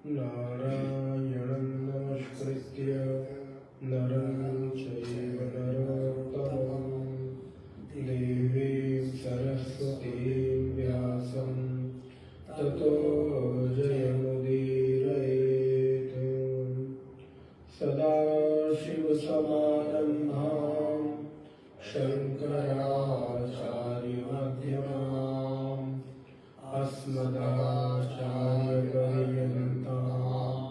नारायणं नमस्कृत्य नरं चैव नरोत्तमं देवीं सरस्वतीं व्यासं ततो जयमुदीरयेत्। सदाशिवसमारम्भां शङ्कराचार्यमध्यमाम् अस्मदाचार्यपर्यन्तां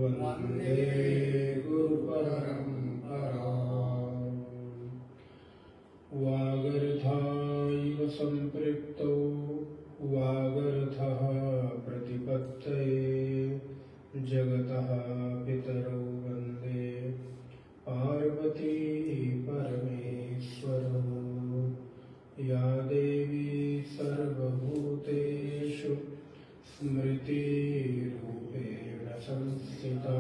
वन्दे गुरुपरम्पराम्। वागर्थाइव सम्पृक्तौ वागर्थः प्रतिपत्तये जगतः पितरौ वन्दे पार्वती परमेश्वरौ। या देवी सर्वभूतेषु स्मृतिरूपेण संस्थिता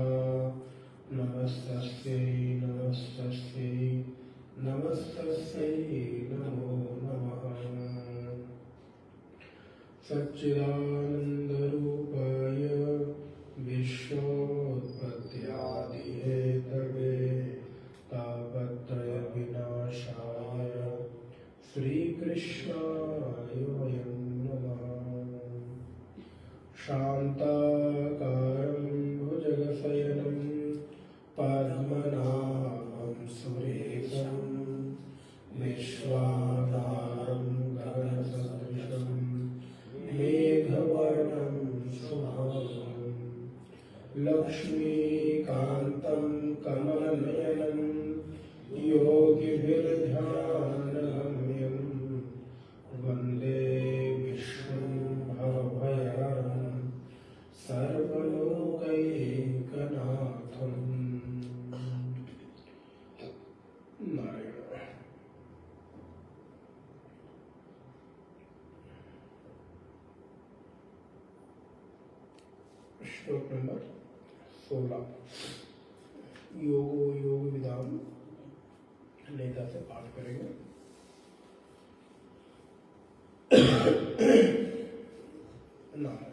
नमस्तस्यै नमस्तस्यै नमस्तस्यै नमो नमः। सच्चिदानन्दरूपाय विश्वोत्पत्त्यादिहेतवे तापत्रयविनाशाय श्रीकृष्णाय वयं नमः। शान्ताकारं भुजगशयनं पद्मनाभं सुरेशं विश्वाधारं गगनसदृशं मेघवर्णं शुभांगं लक्ष्मीकान्तं कमलनयनं योगिभिर्ध्यानगम्यं वन्दे विष्णुं भवभयहरं सर्वलोकैकनाथम्। नारायण। श्लोक नंबर 16 योगो योग विदाम नेता से पाठ करेंगे। नारायण।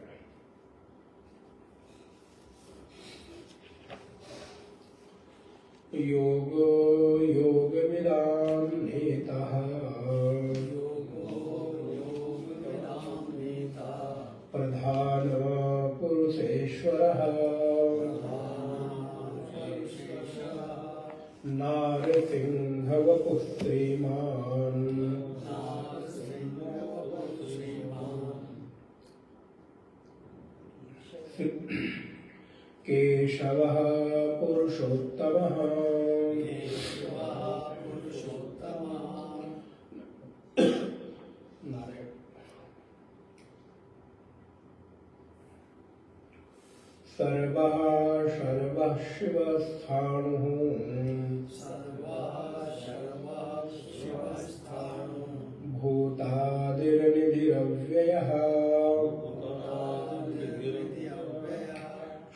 योगो योग विदाम नेता प्रधान पुरुषेश्वरः नारसिंहवपुः श्रीमान् केशवः पुरुषोत्तमः नारायण। सर्वः सर्वः शिवस्थाणुः भूतादिर्निधिरव्ययः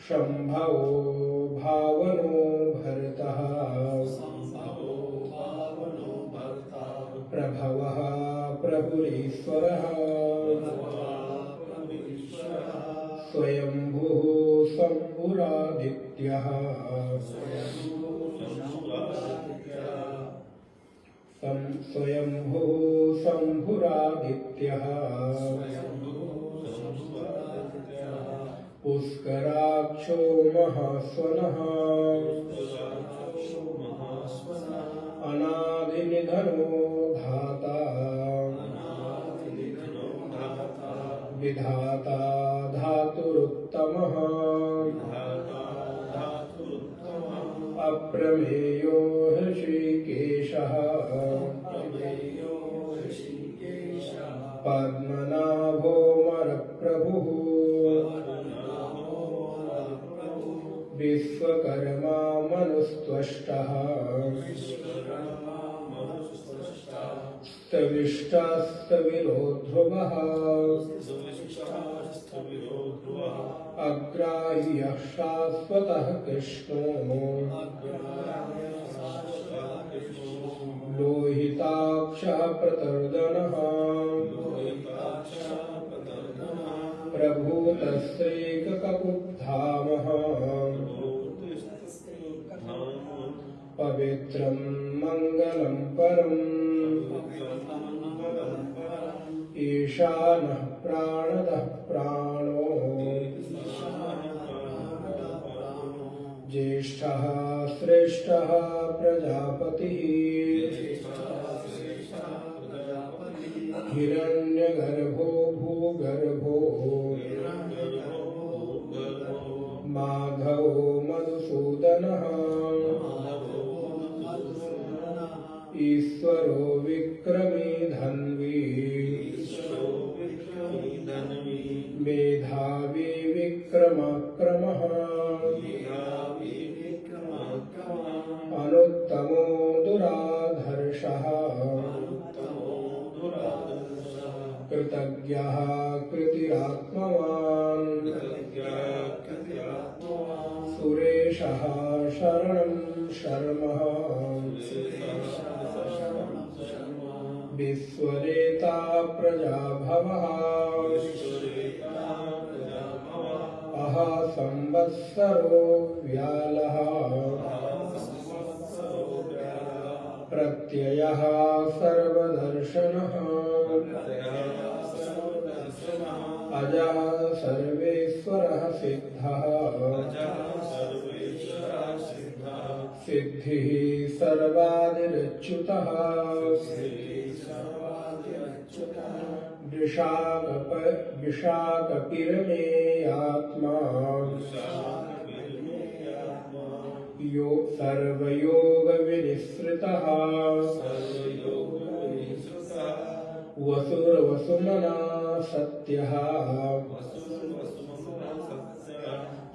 शम्भवो भावनो भरतः प्रभुरीश्वरः स्वयंभुः शम्भुरादित्यः स्वयंभुः शम्भुरादित्यः पुष्कराक्षो महास्वनः अनादिनिधनो धाता विधाता धातुरुत्तमः अप्रमेयो हृषीकेशः पद्मनाभोऽमरप्रभुः विश्वकर्मा मनुस्त्वष्टः स्तविष्टास्तविरो ध्रुवः अग्राह्यः शाश्वतः कृष्णो लोहिताक्षः प्रतर्दनः प्रभूतस्त्रैककुब्धामः पवित्रं मङ्गलं परम् ईशानः प्राणदः प्राणो ज्येष्ठः श्रेष्ठः प्रजापतिः हिरण्यगर्भो भूगर्भो माधवो मधुसूदनः ईश्वरो विक्रमी धन्वी मेधावी विक्रमक्रमः अनुत्तमो दुराधर्षः कृतज्ञः कृतिरात्मवान् सुरेशः शरणं शर्मः विश्वरेता प्रजाभवः अहा संवत्सरो व्यालः प्रत्ययः सर्वदर्शनः अजः सर्वेश्वरः सिद्धः सिद्धिः सर्वादिरच्युतः विशाकपिरमेयात्मा यो सर्वयोगविनिःसृतः वसुरवसुमना सत्यः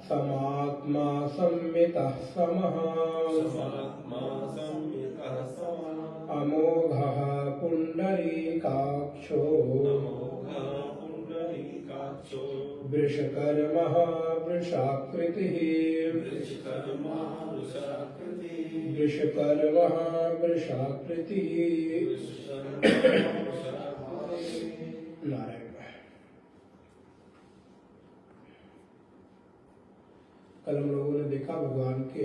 समात्मा संवितः समः अमोघः पुण्डरीकाक्षो वृषकर्मः वृषाकृतिः वृषकर्मः वृषाकृतिः। नारायण। कल हम लोगों ने देखा भगवान के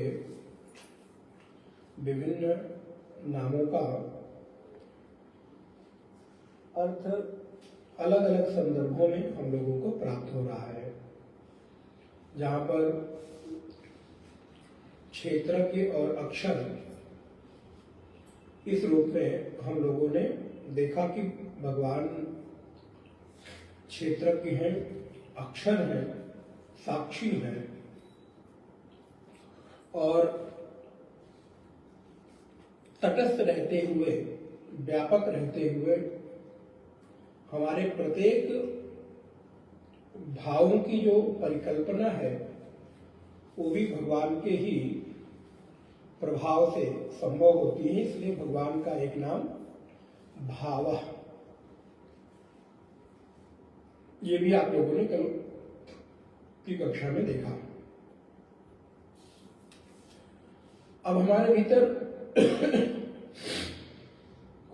विभिन्न नामों का अर्थ अलग अलग संदर्भों में हम लोगों को प्राप्त हो रहा है। जहां पर क्षेत्र के और अक्षर इस रूप में हम लोगों ने देखा कि भगवान क्षेत्र के हैं, अक्षर हैं, साक्षी हैं और तटस्थ रहते हुए, व्यापक रहते हुए हमारे प्रत्येक भावों की जो परिकल्पना है वो भी भगवान के ही प्रभाव से संभव होती है। इसलिए भगवान का एक नाम भावः, ये भी आप लोगों ने कल की कक्षा में देखा। अब हमारे भीतर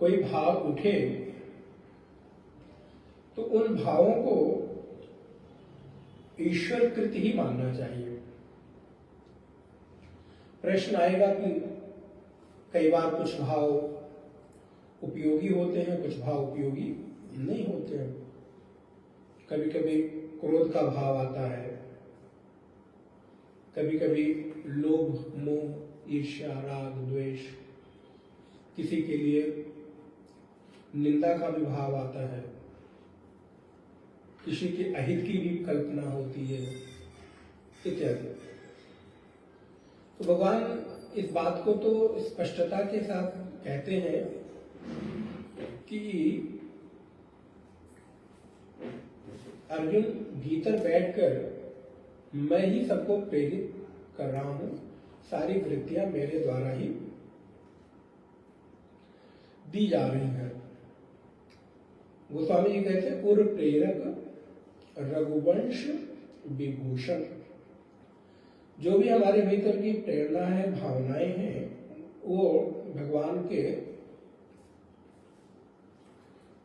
कोई भाव उठे उन भावों को ईश्वरकृत ही मानना चाहिए। प्रश्न आएगा कि कई बार कुछ भाव उपयोगी होते हैं, कुछ भाव उपयोगी नहीं होते हैं। कभी कभी क्रोध का भाव आता है, कभी कभी लोभ, मोह, ईर्ष्या, राग, द्वेष, किसी के लिए निंदा का भी भाव आता है, किसी के अहित की भी कल्पना होती है, इत्यादि। तो भगवान इस बात को तो स्पष्टता के साथ कहते हैं कि अर्जुन, भीतर बैठकर मैं ही सबको प्रेरित कर रहा हूं, सारी वृत्तियां मेरे द्वारा ही दी जा रही हैं। गोस्वामी जी कहते हैं, पूर्व प्रेरक रघुवंश विभूषण। जो भी हमारे भीतर की प्रेरणा है, भावनाएं हैं, वो भगवान के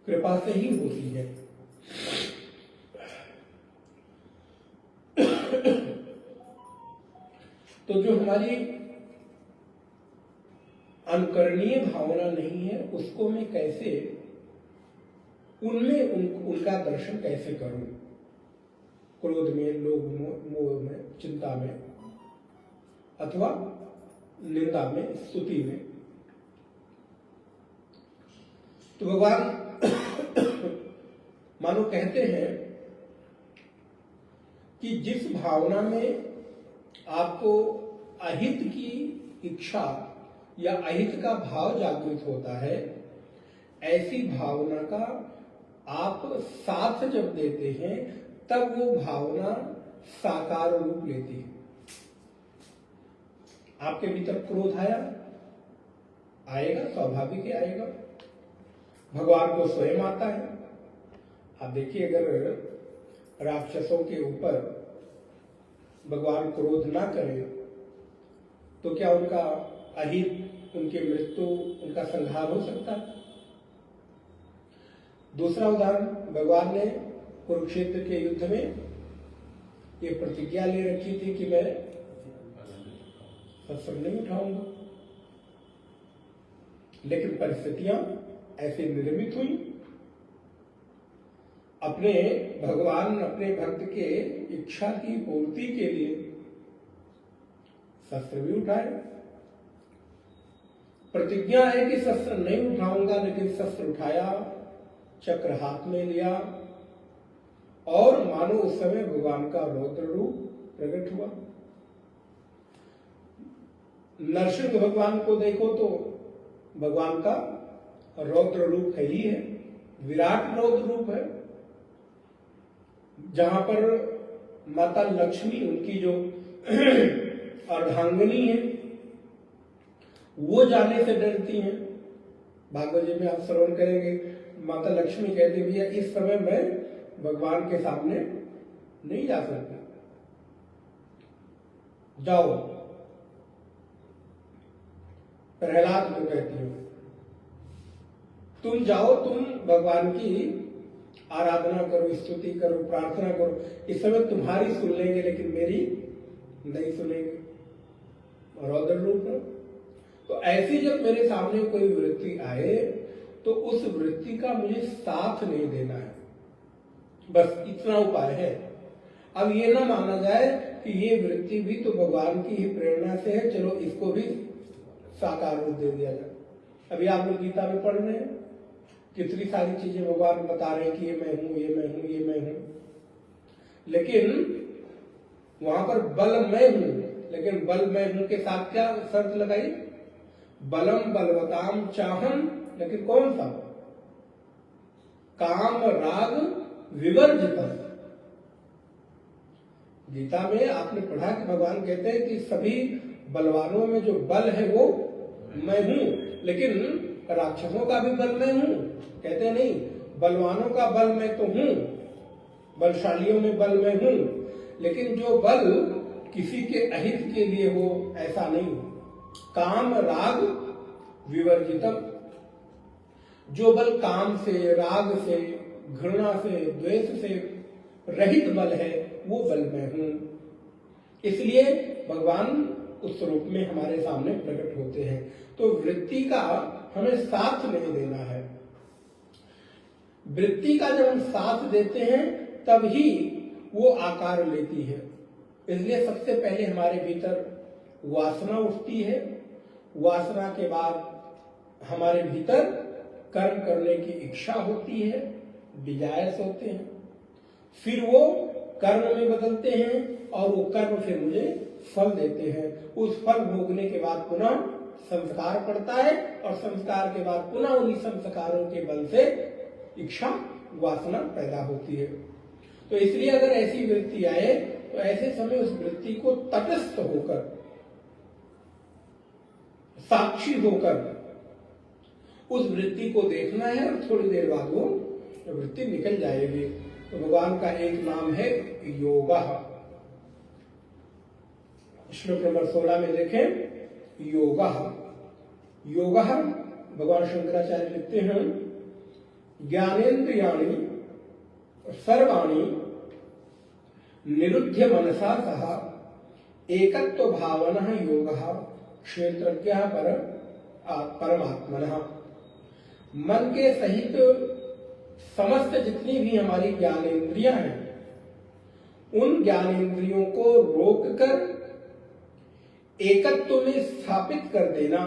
कृपा से ही होती है। तो जो हमारी अनुकरणीय भावना नहीं है, उसको मैं कैसे उनमें उनका दर्शन कैसे करूं? क्रोध में, लोभ, मोह में, चिंता में, अथवा निंदा में, स्तुति में। तो भगवान मानो कहते हैं कि जिस भावना में आपको अहित की इच्छा या अहित का भाव जागृत होता है, ऐसी भावना का आप साथ जब देते हैं, तब वो भावना साकार रूप लेती है। आपके भीतर क्रोध आएगा, स्वाभाविक ही आएगा। भगवान को स्वयं आता है। आप देखिए, अगर राक्षसों के ऊपर भगवान क्रोध ना करे तो क्या उनका अहित, उनके मृत्यु, उनका संहार हो सकता है? दूसरा उदाहरण, भगवान ने कुरुक्षेत्र के युद्ध में ये प्रतिज्ञा ले रखी थी कि मैं शस्त्र नहीं उठाऊंगा, लेकिन परिस्थितियां ऐसे निर्मित हुई, अपने भगवान अपने भक्त के इच्छा की पूर्ति के लिए शस्त्र भी उठाए। प्रतिज्ञा है कि शस्त्र नहीं उठाऊंगा, लेकिन शस्त्र उठाया, चक्र हाथ में लिया, और मानो उस समय भगवान का रौद्र रूप प्रकट हुआ। नरसिंह भगवान को देखो तो भगवान का रौद्र रूप है ही है, विराट रौद्र रूप है। जहां पर माता लक्ष्मी, उनकी जो अर्धांगिनी है, वो जाने से डरती हैं। भागवत जी में आप श्रवण करेंगे, माता लक्ष्मी कहती, भैया इस समय मैं भगवान के सामने नहीं जा सकता, जाओ। प्रहलाद को कहती हो, तुम जाओ, तुम भगवान की आराधना करो, स्तुति करो, प्रार्थना करो। इस समय तुम्हारी सुन लेंगे, लेकिन मेरी नहीं सुनेंगे। रौद्र रूप है। तो ऐसी जब मेरे सामने कोई वृत्ति आए, तो उस वृत्ति का मुझे साथ नहीं देना है, बस इतना उपाय है। अब ये ना माना जाए कि ये वृत्ति भी तो भगवान की ही प्रेरणा से है, चलो इसको भी साकार रूप दे दिया जाए। अभी आप लोग गीता में पढ़ रहे हैं, कितनी सारी चीजें भगवान बता रहे हैं कि ये मैं हूं, ये मैं हूं, ये मैं हूं, लेकिन वहां पर बल मैं हूं, लेकिन बल मैं हूं के साथ क्या शर्त लगाई? बलम बलवताम चाहम, लेकिन कौन सा? काम राग विवर्जितम। गीता में आपने पढ़ा कि भगवान कहते हैं कि सभी बलवानों में जो बल है वो मैं हूं, लेकिन राक्षसों का भी बल मैं हूं। कहते नहीं, बलवानों का बल मैं तो हूं, बलशालियों में बल मैं हूं, लेकिन जो बल किसी के अहित के लिए हो, ऐसा नहीं। काम राग विवर्जितम। जो बल काम से, राग से, घृणा से, द्वेष से रहित बल है, वो बल मैं हूं। इसलिए भगवान उस रूप में हमारे सामने प्रकट होते हैं। तो वृत्ति का हमें साथ नहीं देना है। वृत्ति का जब हम साथ देते हैं तब ही वो आकार लेती है। इसलिए सबसे पहले हमारे भीतर वासना उठती है, वासना के बाद हमारे भीतर कर्म करने की इच्छा होती है, डिजायर्स होते हैं, फिर वो कर्म में बदलते हैं और वो कर्म फिर मुझे फल देते हैं। उस फल भोगने के बाद पुनः संस्कार पड़ता है और संस्कार के बाद पुनः उन्हीं संस्कारों के बल से इच्छा, वासना पैदा होती है। तो इसलिए अगर ऐसी वृत्ति आए तो ऐसे समय उस वृत्ति को तटस्थ होकर, साक्षी होकर उस वृत्ति को देखना है और थोड़ी देर बाद वो वृत्ति निकल जाएगी। तो भगवान का एक नाम है योगा। श्लोक नंबर 16 में देखें, योगा। योगा भगवान शंकराचार्य लिखते हैं, ज्ञानेन्द्रियाणि सर्वाणि निरुध्य मनसा सह एकत्व भावना योगः क्षेत्रज्ञः परमात्मनः। मन के सहित समस्त जितनी भी हमारी ज्ञानेंद्रियां हैं, उन ज्ञानेंद्रियों को रोककर एकत्व में स्थापित कर देना,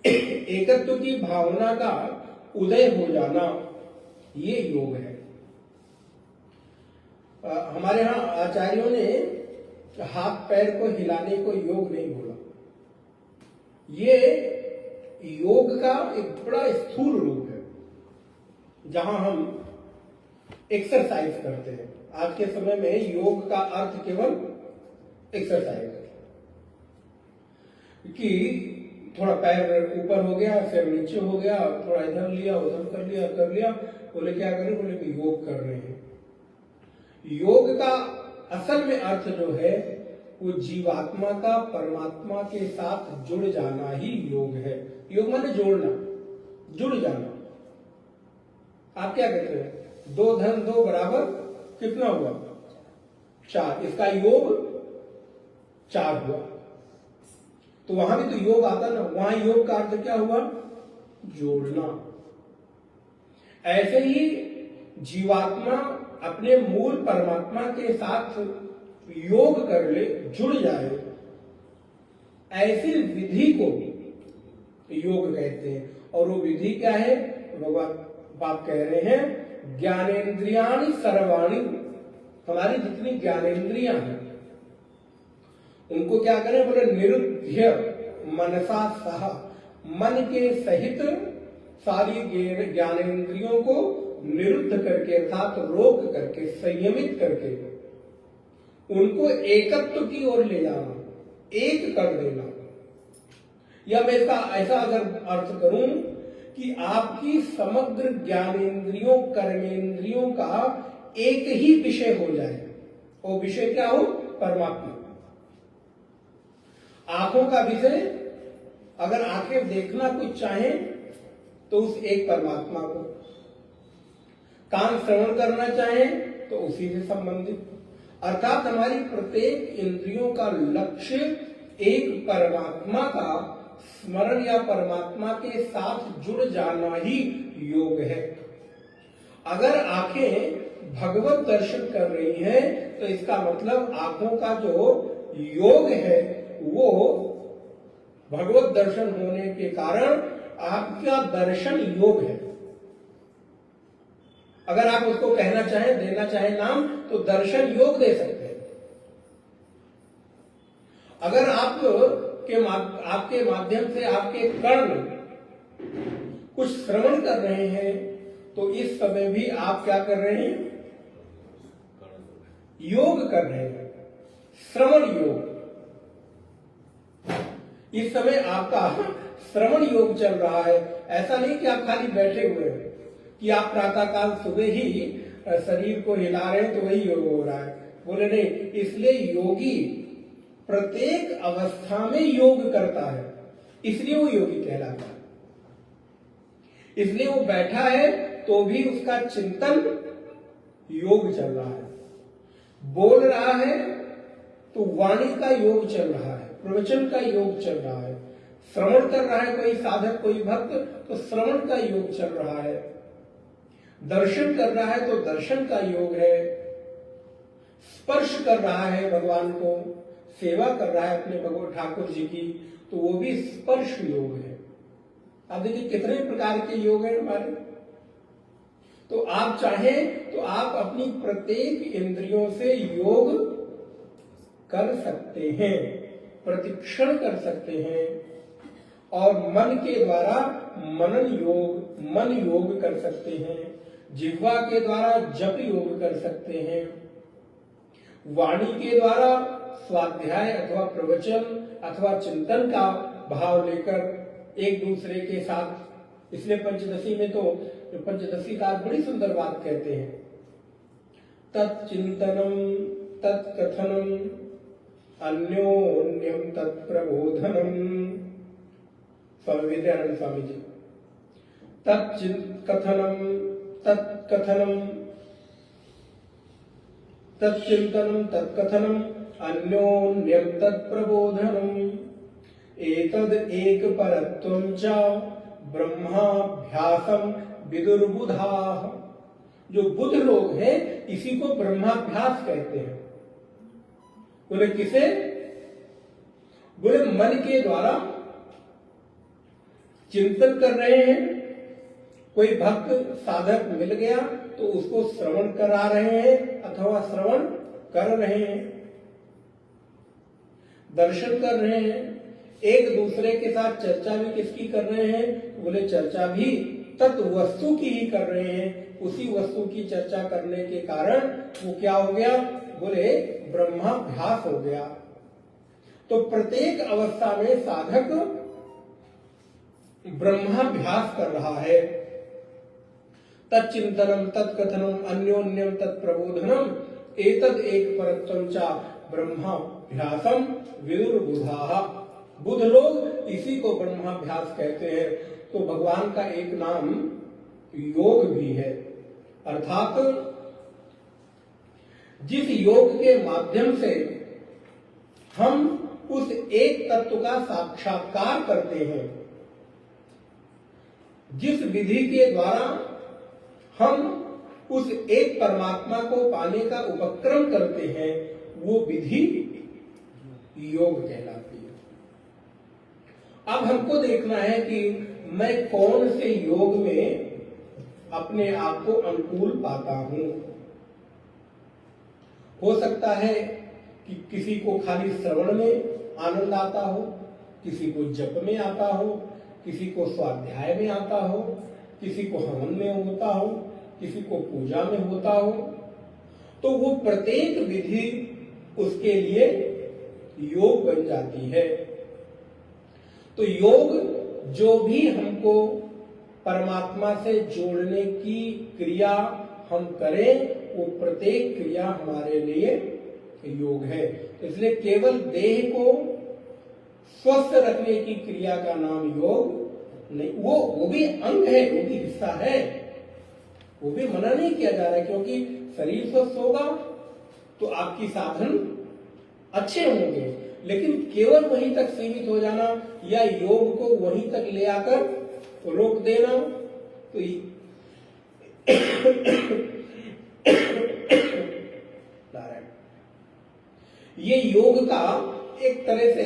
एकत्व की भावना का उदय हो जाना, ये योग है। हमारे यहाँ आचार्यों ने हाथ पैर को हिलाने को योग नहीं बोला। ये योग का एक बड़ा स्थूल रूप है, जहां हम एक्सरसाइज करते हैं। आज के समय में योग का अर्थ केवल एक्सरसाइज है कि थोड़ा पैर ऊपर हो गया, फिर नीचे हो गया, थोड़ा इधर लिया, उधर कर लिया। बोले क्या करें? बोले कि योग कर रहे हैं। योग का असल में अर्थ जो है वो जीवात्मा का परमात्मा के साथ जुड़ जाना ही योग है। योग माने जोड़ना, जुड़ जाना। आप क्या कहते हैं? 2 धन 2 बराबर कितना हुआ? 4। इसका योग 4 हुआ। तो वहां भी तो योग आता ना। वहां योग का अर्थ क्या हुआ? जोड़ना। ऐसे ही जीवात्मा अपने मूल परमात्मा के साथ योग कर ले, जुड़ जाए, ऐसी विधि को योग कहते हैं। और वो विधि क्या है? भगवान बाप कह रहे हैं, ज्ञानेन्द्रियाणि सर्वाणि। हमारी जितनी ज्ञानेन्द्रियां हैं उनको क्या करें? बोले निरुध्य मनसा सह। मन के सहित सारी ज्ञानेन्द्रियों को निरुद्ध करके, अर्थात रोक करके, संयमित करके उनको एकत्व की ओर ले जाना, एक कर देना। या मैं इसका ऐसा अगर अर्थ करूं कि आपकी समग्र ज्ञानेन्द्रियों, कर्मेंद्रियों का एक ही विषय हो जाए। वो विषय क्या हो? परमात्मा। आंखों का विषय, अगर आंखें देखना कुछ चाहें तो उस एक परमात्मा को, कान श्रवण करना चाहें तो उसी से संबंधित। अर्थात हमारी प्रत्येक इंद्रियों का लक्ष्य एक परमात्मा का स्मरण या परमात्मा के साथ जुड़ जाना ही योग है। अगर आंखें भगवत दर्शन कर रही हैं तो इसका मतलब आंखों का जो योग है वो भगवत दर्शन होने के कारण आपका दर्शन योग है। अगर आप उसको कहना चाहें, देना चाहें नाम, तो दर्शन योग दे सकते हैं। अगर आपके माध्यम से आपके कर्ण कुछ श्रवण कर रहे हैं तो इस समय भी आप क्या कर रहे हैं? योग कर रहे हैं, श्रवण योग। इस समय आपका श्रवण योग चल रहा है। ऐसा नहीं कि आप खाली बैठे हुए हैं, कि आप प्रातःकाल सुबह ही शरीर को हिला रहे हैं तो वही योग हो रहा है। बोले नहीं, इसलिए योगी प्रत्येक अवस्था में योग करता है, इसलिए वो योगी कहलाता है। इसलिए वो बैठा है तो भी उसका चिंतन योग चल रहा है। बोल रहा है तो वाणी का योग चल रहा है, प्रवचन का योग चल रहा है। श्रवण कर रहा है कोई साधक, कोई भक्त, तो श्रवण का योग चल रहा है। दर्शन कर रहा है तो दर्शन का योग है। स्पर्श कर रहा है भगवान को, सेवा कर रहा है अपने भगवान ठाकुर जी की, तो वो भी स्पर्श योग है। आप देखिए कितने प्रकार के योग हैं हमारे। तो आप चाहें तो आप अपनी प्रत्येक इंद्रियों से योग कर सकते हैं, प्रतिक्षण कर सकते हैं, और मन के द्वारा मन योग कर सकते हैं, जिह्वा के द्वारा जप योग कर सकते हैं, वाणी के द्वारा स्वाध्याय अथवा प्रवचन अथवा चिंतन का भाव लेकर एक दूसरे के साथ। इसलिए पंचदशी में तो पंचदशी का बड़ी सुंदर बात कहते हैं, तत्चिंतनम तत्कथनम अन्योन्यम तत्प्रबोधनम। स्वामी विद्यानंद स्वामी जी, तत्कथनम तत्चिंतनम तत्कथनम अन्योन्यम तत्प्रबोधनम एतद एक परत्वं च ब्रह्माभ्यासम विदुर्बुधाः। जो बुध लोग हैं इसी को ब्रह्माभ्यास कहते हैं। बोले किसे? बोले मन के द्वारा चिंतन कर रहे हैं, कोई भक्त साधक मिल गया तो उसको श्रवण करा रहे हैं अथवा श्रवण कर रहे हैं, दर्शन कर रहे हैं, एक दूसरे के साथ चर्चा भी किसकी कर रहे हैं? बोले चर्चा भी तत्व वस्तु की ही कर रहे हैं। उसी वस्तु की चर्चा करने के कारण वो क्या हो गया? बोले ब्रह्माभ्यास हो गया। तो प्रत्येक अवस्था में साधक ब्रह्माभ्यास कर रहा है। तत्चिंतनम तत्कथनम अन्योन्यम तत्प्रबोधनम एतद एक परत्वं च ब्रह्माभ्यासम विदुर्बुधाः। बुध लोग इसी को ब्रह्माभ्यास कहते हैं। तो भगवान का एक नाम योग भी है, अर्थात जिस योग के माध्यम से हम उस एक तत्व का साक्षात्कार करते हैं, जिस विधि के द्वारा हम उस एक परमात्मा को पाने का उपक्रम करते हैं, वो विधि योग कहलाती है। अब हमको देखना है कि मैं कौन से योग में अपने आप को अनुकूल पाता हूं। हो सकता है कि किसी को खाली श्रवण में आनंद आता हो, किसी को जप में आता हो, किसी को स्वाध्याय में आता हो, किसी को हवन में होता हो, किसी को पूजा में होता हो। तो वो प्रत्येक विधि उसके लिए योग बन जाती है। तो योग जो भी हमको परमात्मा से जोड़ने की क्रिया हम करें, वो प्रत्येक क्रिया हमारे लिए योग है। इसलिए केवल देह को स्वस्थ रखने की क्रिया का नाम योग नहीं, वो भी अंग है, वो भी हिस्सा है, वो भी मना नहीं किया जा रहा है। क्योंकि शरीर स्वस्थ होगा तो आपकी साधन अच्छे होंगे, लेकिन केवल वहीं तक सीमित हो जाना या योग को वहीं तक ले आकर रोक देना, तो ये योग का एक तरह से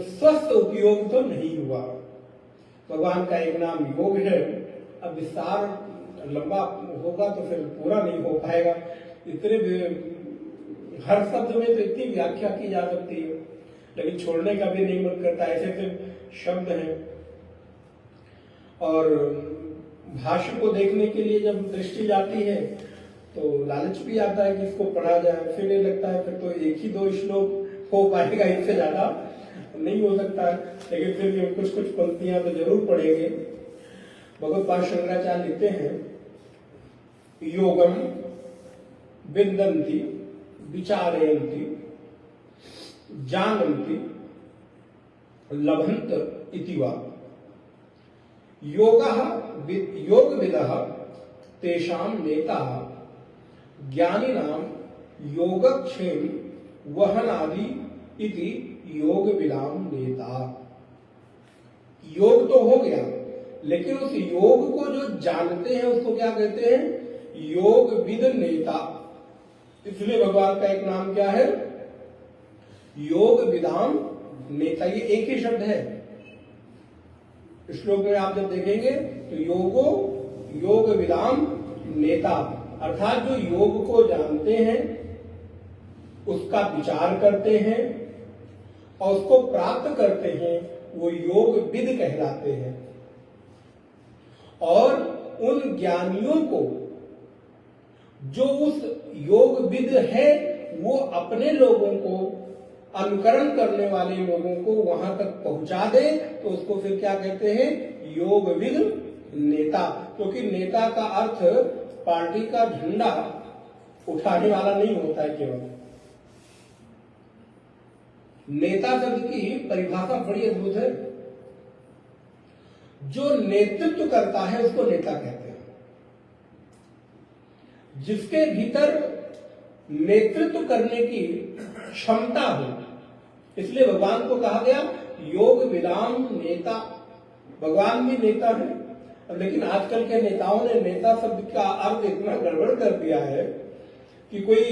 स्वस्थ उपयोग तो नहीं हुआ। भगवान का एक नाम योग है। अब विस्तार लंबा होगा तो फिर पूरा नहीं हो पाएगा। इतने हर शब्द में तो इतनी व्याख्या की जा सकती है, लेकिन छोड़ने का भी नहीं मन करता। ऐसे ऐसे शब्द हैं, और भाष्य को देखने के लिए जब दृष्टि जाती है तो लालच भी आता है कि इसको पढ़ा जाए। फिर ये लगता है फिर तो एक ही दो श्लोक हो पाएगा, इससे ज्यादा नहीं हो सकता है, लेकिन फिर भी कुछ कुछ पंक्तियां तो जरूर पढ़ेंगे। भगवत्पाद शंकराचार्य लिखते हैं, योगम विन्दन्ति विचारयन्ति जानन्ति लभन्त इति वा योगविदः तेषाम नेता ज्ञानिनाम योगक्षेम वहनादि इति योग विदाम नेता। योग तो हो गया, लेकिन उस योग को जो जानते हैं उसको क्या कहते हैं? योग विद नेता। इसलिए भगवान का एक नाम क्या है? योग विदाम नेता। ये एक ही शब्द है। श्लोक में आप जब देखेंगे तो योगो योग विदाम नेता, अर्थात जो योग को जानते हैं, उसका विचार करते हैं और उसको प्राप्त करते हैं, वो योग विद कहलाते हैं। और उन ज्ञानियों को जो उस योग विद है वो अपने लोगों को, अनुकरण करने वाले लोगों को वहां तक पहुंचा दे, तो उसको फिर क्या कहते हैं? योग विद नेता। क्योंकि नेता का अर्थ पार्टी का झंडा उठाने वाला नहीं होता है केवल। नेता शब्द की परिभाषा बड़ी अद्भुत है। जो नेतृत्व करता है उसको नेता कहते हैं। जिसके भीतर नेतृत्व करने की क्षमता हो, इसलिए भगवान को कहा गया योग विदाम नेता। भगवान भी नेता है, लेकिन आजकल के नेताओं ने नेता शब्द का अर्थ इतना गड़बड़ कर दिया है कि कोई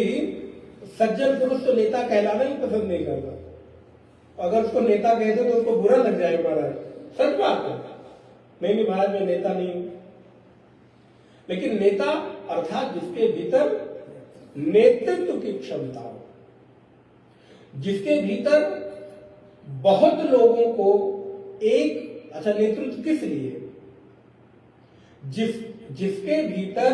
सज्जन पुरुष तो नेता कहलाना ही पसंद नहीं करता। अगर उसको नेता कहते तो उसको बुरा लग जाएगा महाराज। सच बात है, नहीं महाराज मैं नेता नहीं हूं। लेकिन नेता अर्थात जिसके भीतर नेतृत्व की क्षमता हो, जिसके भीतर बहुत लोगों को एक, अच्छा नेतृत्व किस लिए? जिसके भीतर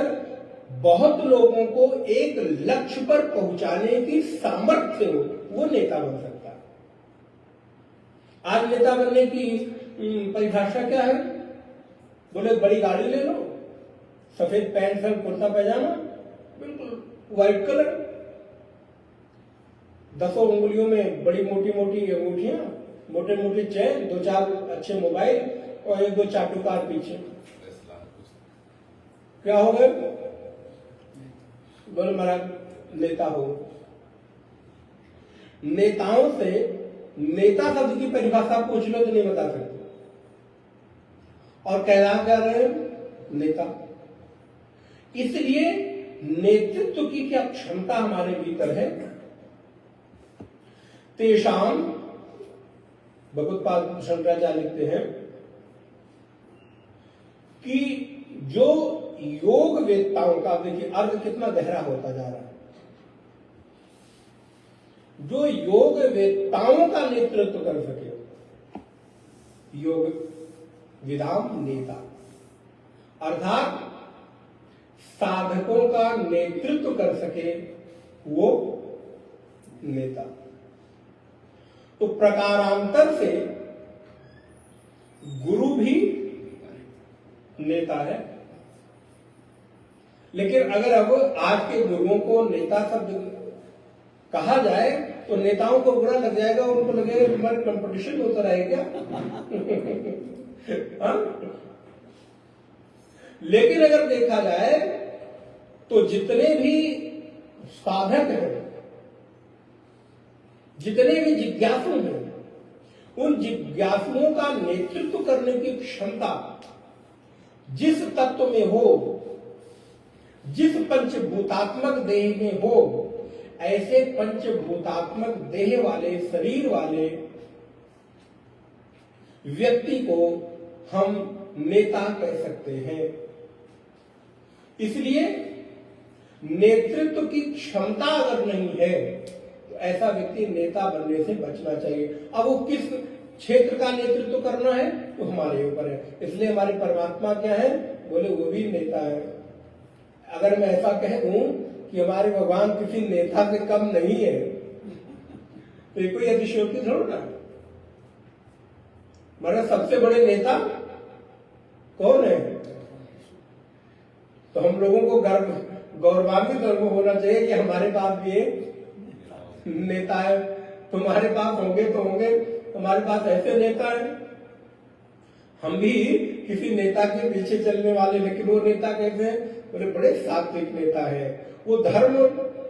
बहुत लोगों को एक लक्ष्य पर पहुंचाने की सामर्थ्य हो, वो नेता बन सकता है। आज नेता बनने की परिभाषा क्या है? बोले बड़ी गाड़ी ले लो, सफेद पैंट शर्ट कुर्ता पैजामा, बिल्कुल व्हाइट कलर, 10 उंगलियों में बड़ी मोटी मोटी अंगूठियां, मोटे मोटे चैन, 2-4 अच्छे मोबाइल और 1-2 चाटुकार पीछे। क्या हो गए? बोले महाराज नेता हो। नेताओं से नेता शब्द की परिभाषा पूछ लो तो नहीं बता सकते, और कहला क्या रहे? नेता। इसलिए नेतृत्व की क्या क्षमता हमारे भीतर है? तेषाम, भगवत्पाद शंकराचार्य लिखते हैं कि जो योग वेत्ताओं का, देखिए अर्थ कितना गहरा होता जा रहा है, जो योग वेत्ताओं का नेतृत्व कर सके, योग विदाम नेता, अर्थात साधकों का नेतृत्व कर सके वो नेता। तो प्रकारांतर से गुरु भी नेता है, लेकिन अगर अब आज के गुरुओं को नेता शब्द कहा जाए तो नेताओं को बुरा लग जाएगा, उनको लगेगा तुम्हारे कंपटीशन होता रहेगा। लेकिन अगर देखा जाए तो जितने भी साधक हैं, जितने भी जिज्ञासु हैं, उन जिज्ञासुओं का नेतृत्व करने की क्षमता जिस तत्व में हो, जिस पंचभूतात्मक देह में हो, ऐसे पंचभूतात्मक देह वाले, शरीर वाले व्यक्ति को हम नेता कह सकते हैं। इसलिए नेतृत्व की क्षमता अगर नहीं है तो ऐसा व्यक्ति नेता बनने से बचना चाहिए। अब वो किस क्षेत्र का नेतृत्व करना है तो हमारे ऊपर है। इसलिए हमारे परमात्मा क्या है? बोले वो भी नेता है। अगर मैं ऐसा कह दूं कि हमारे भगवान किसी नेता से कम नहीं है तो ये कोई अतिशयोक्ति थोड़ा ना। हमारे सबसे बड़े नेता कौन है? तो हम लोगों को गौरवान्वित होना चाहिए कि हमारे पास भी एक नेता है। तुम्हारे पास होंगे तो होंगे, हमारे पास ऐसे नेता है। हम भी किसी नेता के पीछे चलने वाले, लेकिन वो नेता कैसे हैं? बोले बड़े सात्विक नेता है, वो धर्म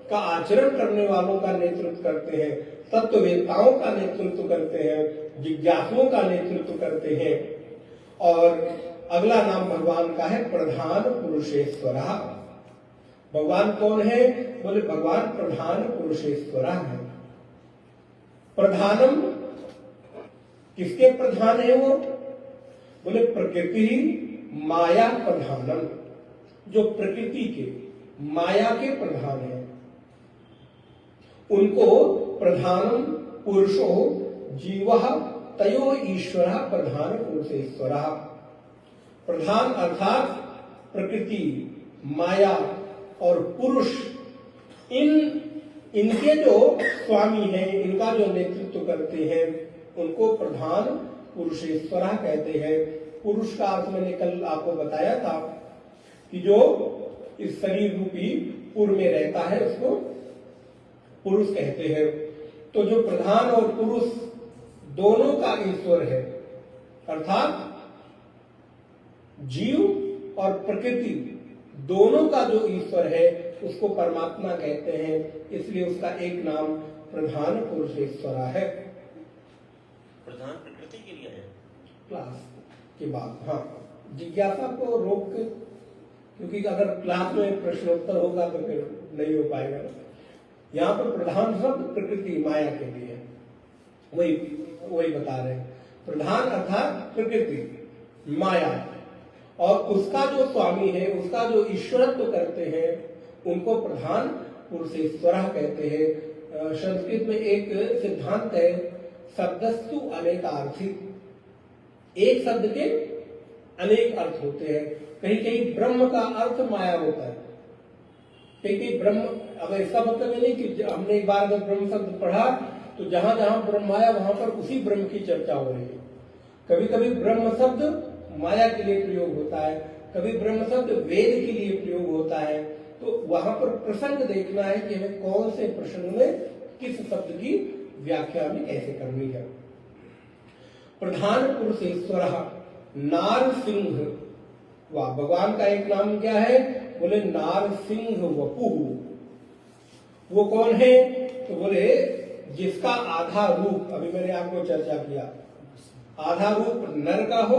का आचरण करने वालों का नेतृत्व करते हैं, तत्ववेताओं का नेतृत्व करते हैं, जिज्ञासुओं का नेतृत्व करते हैं। और अगला नाम भगवान का है प्रधान पुरुषेश्वर। भगवान कौन है? बोले भगवान प्रधान पुरुषेश्वर है। प्रधानम किसके प्रधान है वो? बोले प्रकृति माया प्रधानम, जो प्रकृति के माया के प्रधान है उनको प्रधानम पुरुषो जीवः तयो ईश्वर प्रधान पुरुषेश्वर। प्रधान अर्थात प्रकृति, माया और पुरुष, इनके जो स्वामी हैं, इनका जो नेतृत्व करते हैं, उनको प्रधान पुरुषेश्वर कहते हैं। पुरुष का अर्थ मैंने कल आपको बताया था कि जो इस शरीर रूपी पुर में रहता है उसको पुरुष कहते हैं। तो जो प्रधान और पुरुष दोनों का ईश्वर है, अर्थात जीव और प्रकृति दोनों का जो ईश्वर है उसको परमात्मा कहते हैं, इसलिए उसका एक नाम प्रधान पुरुषेश्वर है। प्रधान प्रकृति के लिए है क्लास के बाद। हाँ, जिज्ञासा को रोक के, क्योंकि अगर क्लास में प्रश्नोत्तर होगा तो फिर नहीं हो पाएगा। यहाँ पर प्रधान शब्द प्रकृति माया के लिए है, वही बता रहे हैं। प्रधान अर्थात प्रकृति माया, और उसका जो स्वामी है, उसका जो ईश्वरत्व करते हैं, उनको प्रधान पुरुषेश्वर कहते हैं। संस्कृत में एक सिद्धांत है, शब्दस्तु अनेकार्थी, एक शब्द के अनेक अर्थ होते हैं। कहीं कहीं ब्रह्म का अर्थ माया होता है, कहीं कहीं ब्रह्म। अब इसका मतलब ये नहीं कि हमने एक बार अगर ब्रह्म शब्द पढ़ा तो जहां जहां ब्रह्म आया वहां पर उसी ब्रह्म की चर्चा हो रही है। कभी कभी ब्रह्म शब्द माया के लिए प्रयोग होता है, कभी ब्रह्म शब्द वेद के लिए प्रयोग होता है। तो वहां पर प्रसंग देखना है कि हमें कौन से प्रसंग में किस शब्द की व्याख्या में कैसे करनी है। प्रधान पुरुषेश्वर नारसिंह, वाह, भगवान का एक नाम क्या है? बोले नारसिंह वपुः। वो कौन है? तो बोले जिसका आधा रूप, अभी मैंने आपको चर्चा किया, आधा रूप नर का हो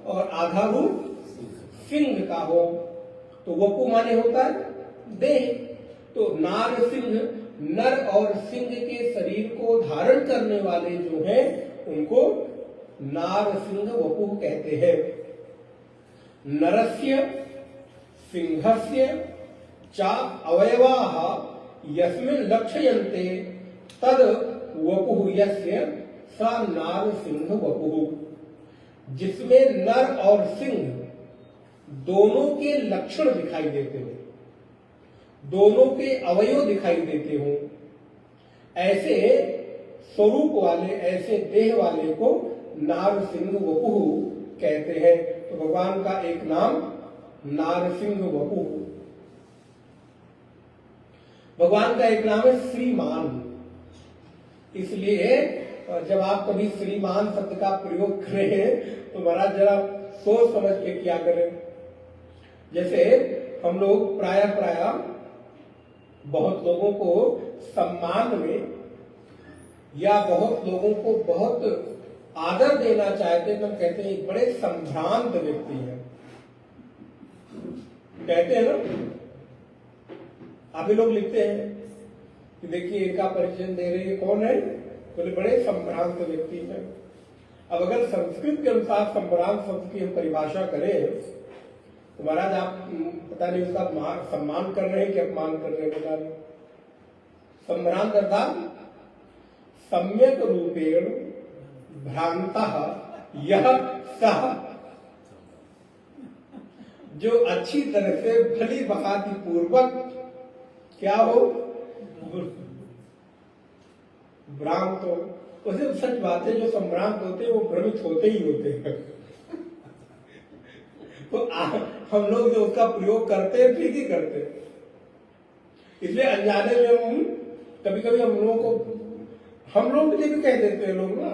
और आधा रूप सिंह का हो। तो वपु माने होता है देह। तो नारसिंह, नर और सिंह के शरीर को धारण करने वाले जो हैं उनको नारसिंह वपुः कहते हैं। नरस्य सिंहस्य च अवयवाः यस्मिन् लक्ष्यन्ते तद वपुः यस्य स नारसिंह वपुः। जिसमें नर और सिंह दोनों के लक्षण दिखाई देते हो, दोनों के अवयव दिखाई देते हो, ऐसे स्वरूप वाले, ऐसे देह वाले को नारसिंह वपुः कहते हैं। तो भगवान का एक नाम नारसिंह वपुः। भगवान का एक नाम है श्रीमान। इसलिए जब आप कभी श्रीमान शब्द का प्रयोग करें तो महाराज जरा सोच समझ के क्या करें। जैसे हम लोग प्राय बहुत लोगों को सम्मान में या बहुत लोगों को बहुत आदर देना चाहते हैं, तो हम कहते हैं बड़े संभ्रांत व्यक्ति है, कहते हैं ना। आप ही लोग लिखते हैं कि देखिए इनका परिचय दे रहे हैं, कौन है? बोले बड़े संभ्रांत व्यक्ति है। अब अगर संस्कृत के अनुसार संभ्रांत शब्द की हम परिभाषा करें तो महाराज आप पता नहीं उसका सम्मान कर रहे हैं कि अपमान कर रहे हैं, पता नहीं। संभ्रांत अर्थात सम्यक रूपेण भ्रांतः यह सह, जो अच्छी तरह से भली भांति पूर्वक क्या हो, भ्रांत हो। वैसे सच बात है, जो संभ्रांत होते हैं वो भ्रमित होते ही होते हैं। तो हम लोग जो उसका प्रयोग करते हैं ठीक ही करते हैं। इसलिए अनजाने में हम कभी कभी हम लोग के लिए भी कह देते हैं लोग ना,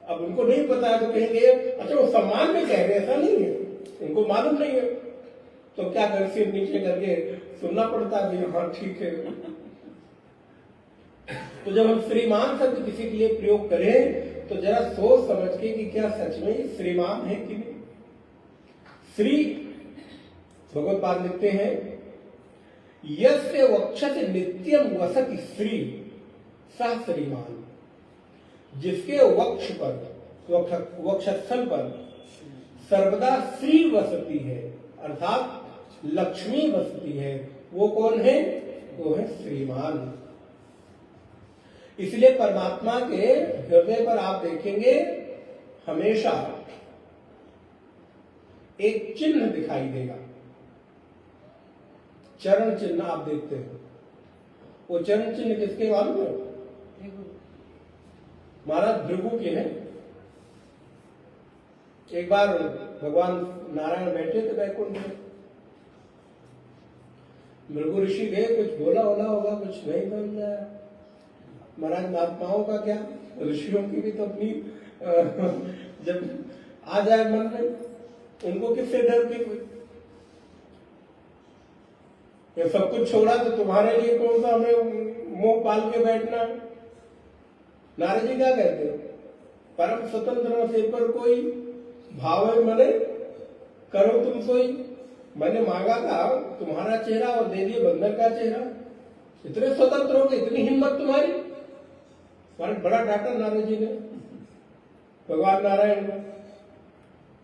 अब उनको नहीं पता है तो कहेंगे अच्छा वो सम्मान में कह रहे हैं, ऐसा नहीं है, उनको मालूम नहीं है। तो क्या कर, सिर नीचे करके सुनना पड़ता है, हाँ ठीक है। तो जब हम श्रीमान शब्द किसी के लिए प्रयोग करें तो जरा सोच समझ के कि क्या सच में ये श्रीमान है कि नहीं। श्री भगवत्पाद लिखते हैं यस्य वक्षस्य नित्यम वसति श्री स श्रीमान, जिसके वक्ष पर वक्षस्थल पर सर्वदा श्री वसती है अर्थात लक्ष्मी बसती है, वो कौन है? वो है श्रीमान। इसलिए परमात्मा के हृदय पर आप देखेंगे हमेशा एक चिन्ह दिखाई देगा, चरण चिन्ह आप देखते हैं। वो चरण चिन्ह किसके मालूम है? महाराज भृगु के हैं। एक बार भगवान नारायण बैठे थे वैकुंठ में, भृगु ऋषि गए, कुछ बोला होगा, कुछ नहीं समझ आया। महाराज महात्माओं का क्या, ऋषियों की भी तो अपनी जब आ जाए मन में, उनको किससे डर की कोई, ये सब कुछ छोड़ा तो तुम्हारे लिए कौन सा हमें मुंह पाल के बैठना। नारद जी क्या कहते हैं? परम स्वतंत्र से पर कोई भाव मने करो तुम सोई। मैंने मांगा था तुम्हारा चेहरा और दे दिए बंदर का चेहरा। इतने स्वतंत्र हो गए, इतनी हिम्मत तुम्हारी। बड़ा डांटा नारद जी ने भगवान नारायण को,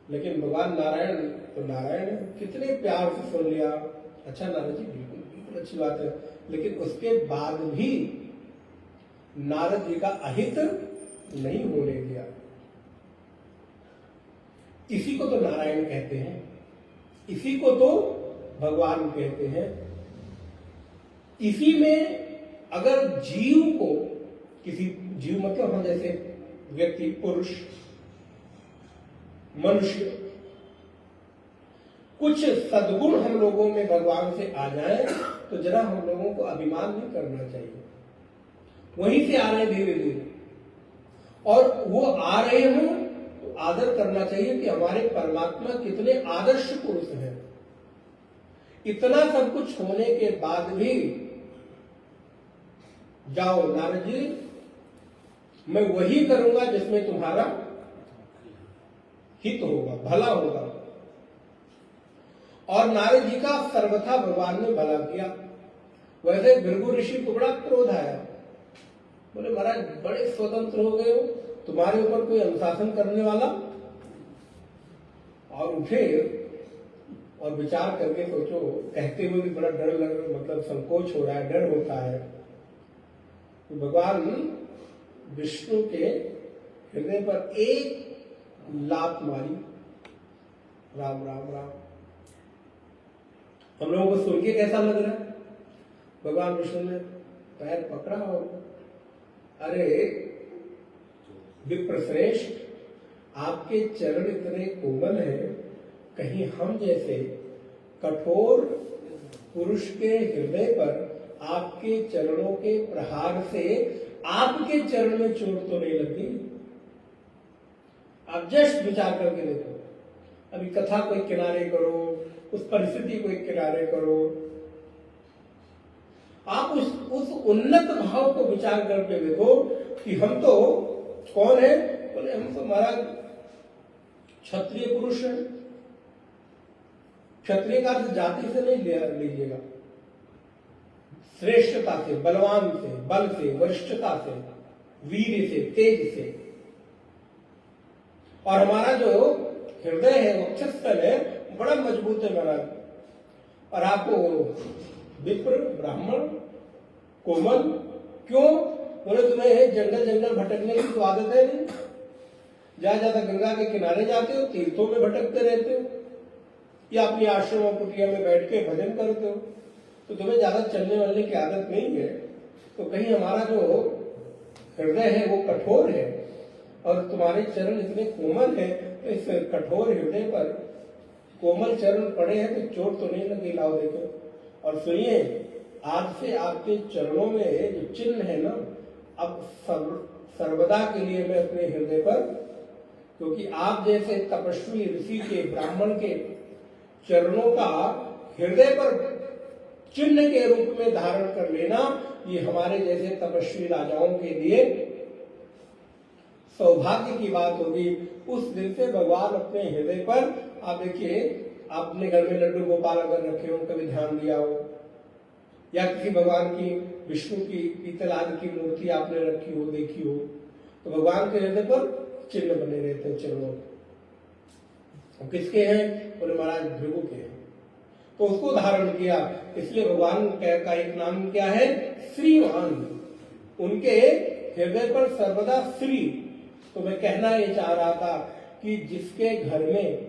लेकिन भगवान नारायण तो नारायण कितने प्यार से सुन लिया। अच्छा नारद जी बिल्कुल बिल्कुल अच्छी बात है, लेकिन उसके बाद भी नारद जी का अहित नहीं होने दिया। इसी को तो नारायण कहते हैं, इसी को तो भगवान कहते हैं। इसी में अगर जीव को, किसी जीव मतलब हम जैसे व्यक्ति, पुरुष, मनुष्य, कुछ सद्गुण हम लोगों में भगवान से आ जाए तो जरा हम लोगों को अभिमान नहीं करना चाहिए। वहीं से आ रहे धीरे धीरे, और वो आ रहे हों तो आदर करना चाहिए कि हमारे परमात्मा कितने आदर्श पुरुष हैं। इतना सब कुछ होने के बाद भी जाओ नारद जी, मैं वही करूंगा जिसमें तुम्हारा हित होगा, भला होगा। और नारद जी का सर्वथा भगवान ने भला किया। वैसे भृगु ऋषि को बड़ा क्रोध आया, बोले महाराज बड़े स्वतंत्र हो गए हो, तुम्हारे ऊपर कोई अनुशासन करने वाला। और उठे और विचार करके सोचो, कहते हुए भी बड़ा डर लग, मतलब संकोच हो रहा है, डर होता है। तो भगवान विष्णु के हृदय पर एक लात मारी, राम राम राम। हम लोगों को सुन के कैसा लग रहा है? भगवान विष्णु ने पैर पकड़ा और अरे विप्रश्रेष्ठ, आपके चरण इतने कोमल हैं, कहीं हम जैसे कठोर पुरुष के हृदय पर आपके चरणों के प्रहार से आपके चरण में चोट तो नहीं लगती? आप जस्ट विचार करके देखो। अभी कथा को एक किनारे करो, उस परिस्थिति को एक किनारे करो, आप उस उन्नत भाव को विचार करके देखो कि हम तो कौन है? बोले हम तो महाराज क्षत्रिय पुरुष हैं। क्षत्रिय का अर्थ जाति से नहीं लीजिएगा, श्रेष्ठता से, बलवान से, बल से, वरिष्ठता से, वीर से, तेज से। और हमारा जो हृदय है, वक्षस्थल है, बड़ा मजबूत है महाराज। और आपको विप्र, ब्राह्मण, कोमल क्यों? बोले तुम्हें जंगल जंगल भटकने की तो आदत है नहीं, जहां ज्यादा गंगा के किनारे जाते हो, तीर्थों में भटकते रहते हो, या अपनी आश्रम और कुटिया में बैठ के भजन करते हो, तो तुम्हें ज्यादा चलने वलने की आदत नहीं है। तो कहीं हमारा जो हृदय है वो कठोर है और तुम्हारे चरण इतने कोमल है, तो इस कठोर हृदय पर कोमल चरण पड़े हैं तो चोट तो नहीं लगी। लाओ देखो और सुनिए, आज से आपके चरणों में जो चिन्ह है ना, अब सर्वदा के लिए मैं अपने हृदय पर, क्योंकि आप जैसे तपस्वी ऋषि के, ब्राह्मण के चरणों का हृदय पर चिन्ह के रूप में धारण कर लेना, ये हमारे जैसे तपस्वी राजाओं के लिए सौभाग्य की बात होगी। उस दिन से भगवान अपने हृदय पर, आप देखिए, आपने घर में लड्डू गोपाल अगर रखे हो, कभी ध्यान दिया हो, या किसी भगवान की, विष्णु की पीतल आदि की मूर्ति आपने रखी हो, देखी हो, तो भगवान के हृदय पर चिन्ह बने रहते हैं चरणों। किसके हैं? बोले महाराज भृगु के हैं, तो उसको धारण किया। इसलिए भगवान का एक नाम क्या है? श्रीमान। उनके हृदय पर सर्वदा श्री। तो मैं कहना ये चाह रहा था कि जिसके घर में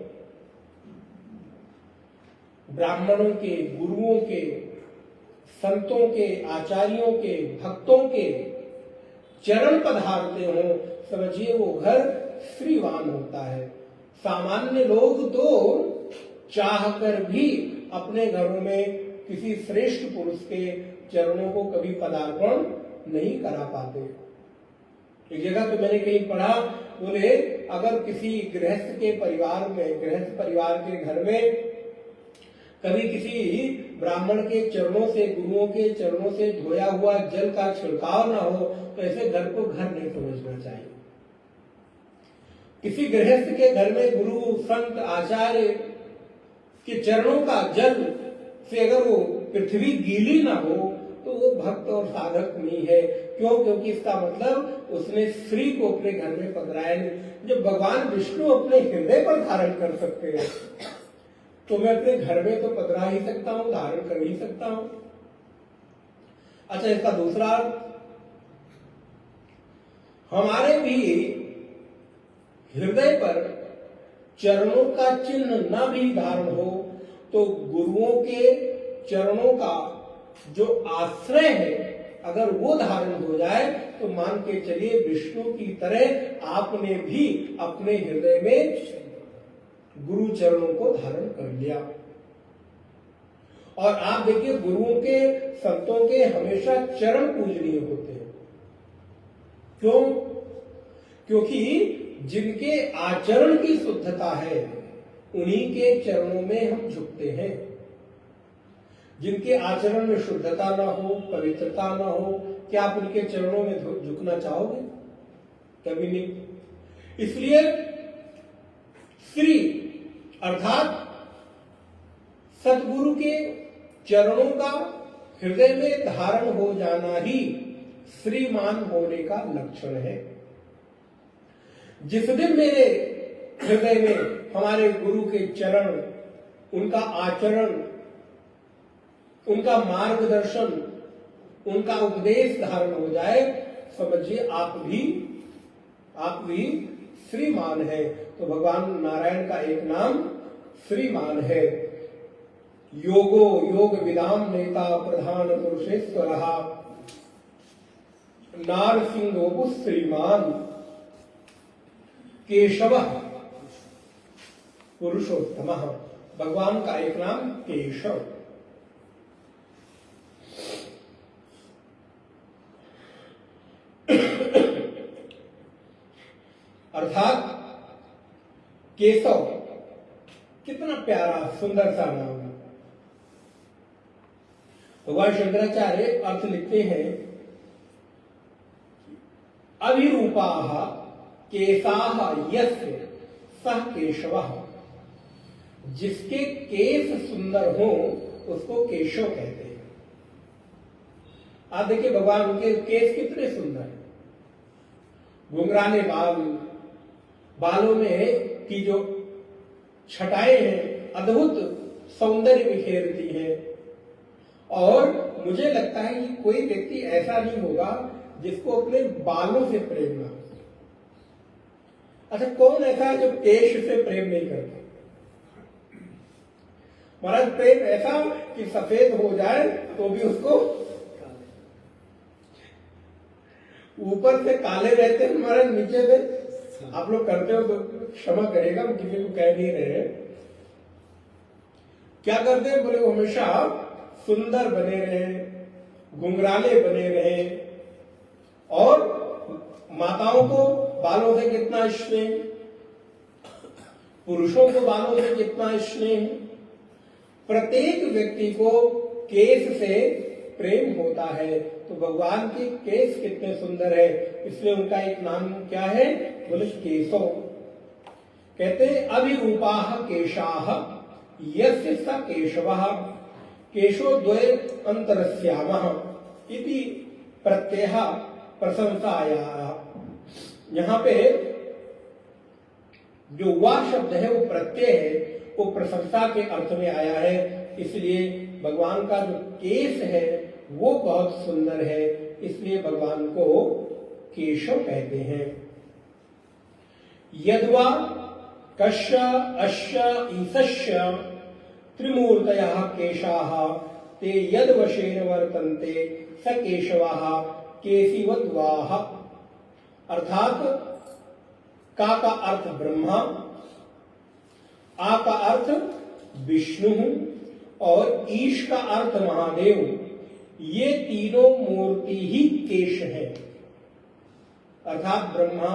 ब्राह्मणों के, गुरुओं के, संतों के, आचार्यों के, भक्तों के चरण पधारते हो, समझिए वो घर श्रीवान होता है। सामान्य लोग तो चाहकर भी अपने घरों में किसी श्रेष्ठ पुरुष के चरणों को कभी पदार्पण नहीं करा पाते। एक जगह तो मैंने कहीं पढ़ा, बोले अगर किसी गृहस्थ के परिवार में, गृहस्थ परिवार के घर में कभी किसी ब्राह्मण के चरणों से, गुरुओं के चरणों से धोया हुआ जल का छिड़काव ना हो, तो ऐसे घर को घर नहीं समझना चाहिए। किसी गृहस्थ के घर में गुरु, संत, आचार्य के चरणों का जल से अगर वो पृथ्वी गीली ना हो, तो वो भक्त और साधक नहीं है। क्यों? क्योंकि इसका मतलब उसने श्री को अपने घर में पधराया नहीं। जब भगवान विष्णु अपने हृदय पर धारण कर सकते हैं, तो मैं अपने घर में तो पधरा ही सकता हूं, धारण कर ही सकता हूं। अच्छा, इसका दूसरा, हमारे भी हृदय पर चरणों का चिन्ह न भी धारण हो, तो गुरुओं के चरणों का जो आश्रय है, अगर वो धारण हो जाए, तो मान के चलिए विष्णु की तरह आपने भी अपने हृदय में गुरु चरणों को धारण कर लिया। और आप देखिए, गुरुओं के, संतों के हमेशा चरण पूजनीय होते हैं। क्यों? क्योंकि जिनके आचरण की शुद्धता है, उन्हीं के चरणों में हम झुकते हैं। जिनके आचरण में शुद्धता ना हो, पवित्रता ना हो, क्या आप उनके चरणों में झुकना चाहोगे? कभी नहीं। इसलिए श्री अर्थात सदगुरु के चरणों का हृदय में धारण हो जाना ही श्रीमान होने का लक्षण है। जिस दिन मेरे हृदय में हमारे गुरु के चरण, उनका आचरण, उनका मार्गदर्शन, उनका उपदेश धारण हो जाए, समझिए आप भी श्रीमान है। तो भगवान नारायण का एक नाम श्रीमान है। योगो योग विदाम नेता प्रधान पुरुषेश्वर नारसिंहो श्रीमान केशव पुरुषोत्तम। भगवान का एक नाम केशव। अर्थात केशव, कितना प्यारा सुंदर सा नाम है। भगवान शंकराचार्य अर्थ लिखते हैं, अभिरूपाः केशाः यस्य सः केशवः। जिसके केस सुंदर हो उसको केशव कहते हैं। आप देखिए भगवान के केस कितने सुंदर हैं। घुंघराले बाल, बालों में की जो छटाएं हैं अद्भुत सौंदर्य बिखेरती है। और मुझे लगता है कि कोई व्यक्ति ऐसा नहीं होगा जिसको अपने बालों से प्रेम ना हो। अच्छा, कौन ऐसा है जो केश से प्रेम नहीं करता? महाराज, प्रेम ऐसा कि सफेद हो जाए तो भी उसको, ऊपर से काले रहते हैं महाराज, नीचे से आप लोग करते हो तो क्षमा करेगा, हम किसी को कह नहीं रहे। क्या करते हैं? बोले वो हमेशा सुंदर बने रहे, घुंघराले बने रहे और माताओं को बालों से कितना स्नेह, पुरुषों को बालों से कितना स्नेह, प्रत्येक व्यक्ति को केश से प्रेम होता है। तो भगवान के केश कितने सुंदर है, इसलिए उनका एक नाम क्या है, बोले केशव। कहते अभिरूपाः केशाः यस्य स केशवः केशो द्वय अंतरस्यामः इति प्रत्ययः प्रशंसायाः। यहाँ पे जो वह शब्द है वो प्रत्यय है, वो प्रशंसा के अर्थ में आया है। इसलिए भगवान का जो केश है वो बहुत सुंदर है, इसलिए भगवान को केशव कहते हैं। यद्वा कस्य अस्य ईशस्य त्रिमूर्तयः केशाः ते यद्वशेन वर्तन्ते स केशवः केशिवद्वाः। अर्थात का अर्थ ब्रह्मा, आ का अर्थ विष्णु और ईश का अर्थ महादेव, ये तीनों मूर्ति ही केश है। अर्थात ब्रह्मा,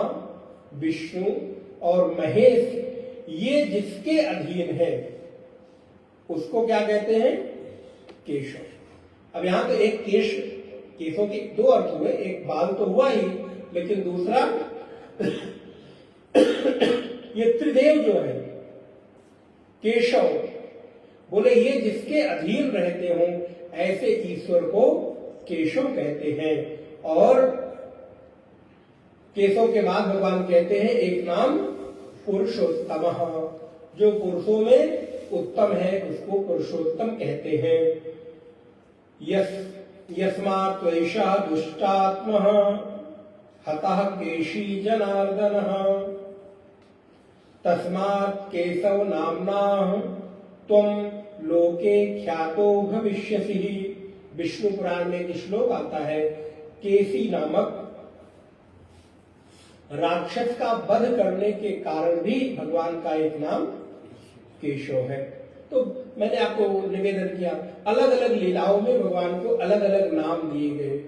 विष्णु और महेश ये जिसके अधीन है उसको क्या कहते हैं, केशव। अब यहां तो एक केशों के दो अर्थ हुए, एक बाल तो हुआ ही, लेकिन दूसरा ये त्रिदेव जो है केशव, बोले ये जिसके अधीन रहते हों ऐसे ईश्वर को केशव कहते हैं। और केशव के बाद भगवान कहते हैं एक नाम पुरुषोत्तम, जो पुरुषों में उत्तम है उसको पुरुषोत्तम कहते हैं। यस्मात् त्वैषः दुष्टात्मः हतः केशी जनार्दनः तस्मात् केशव नाम्ना त्वं लोके ख्यातो भविष्यसि। विष्णु पुराण में एक श्लोक आता है, केसी नामक राक्षस का वध करने के कारण भी भगवान का एक नाम केशव है। तो मैंने आपको निवेदन किया, अलग अलग लीलाओं में भगवान को अलग अलग नाम दिए गए।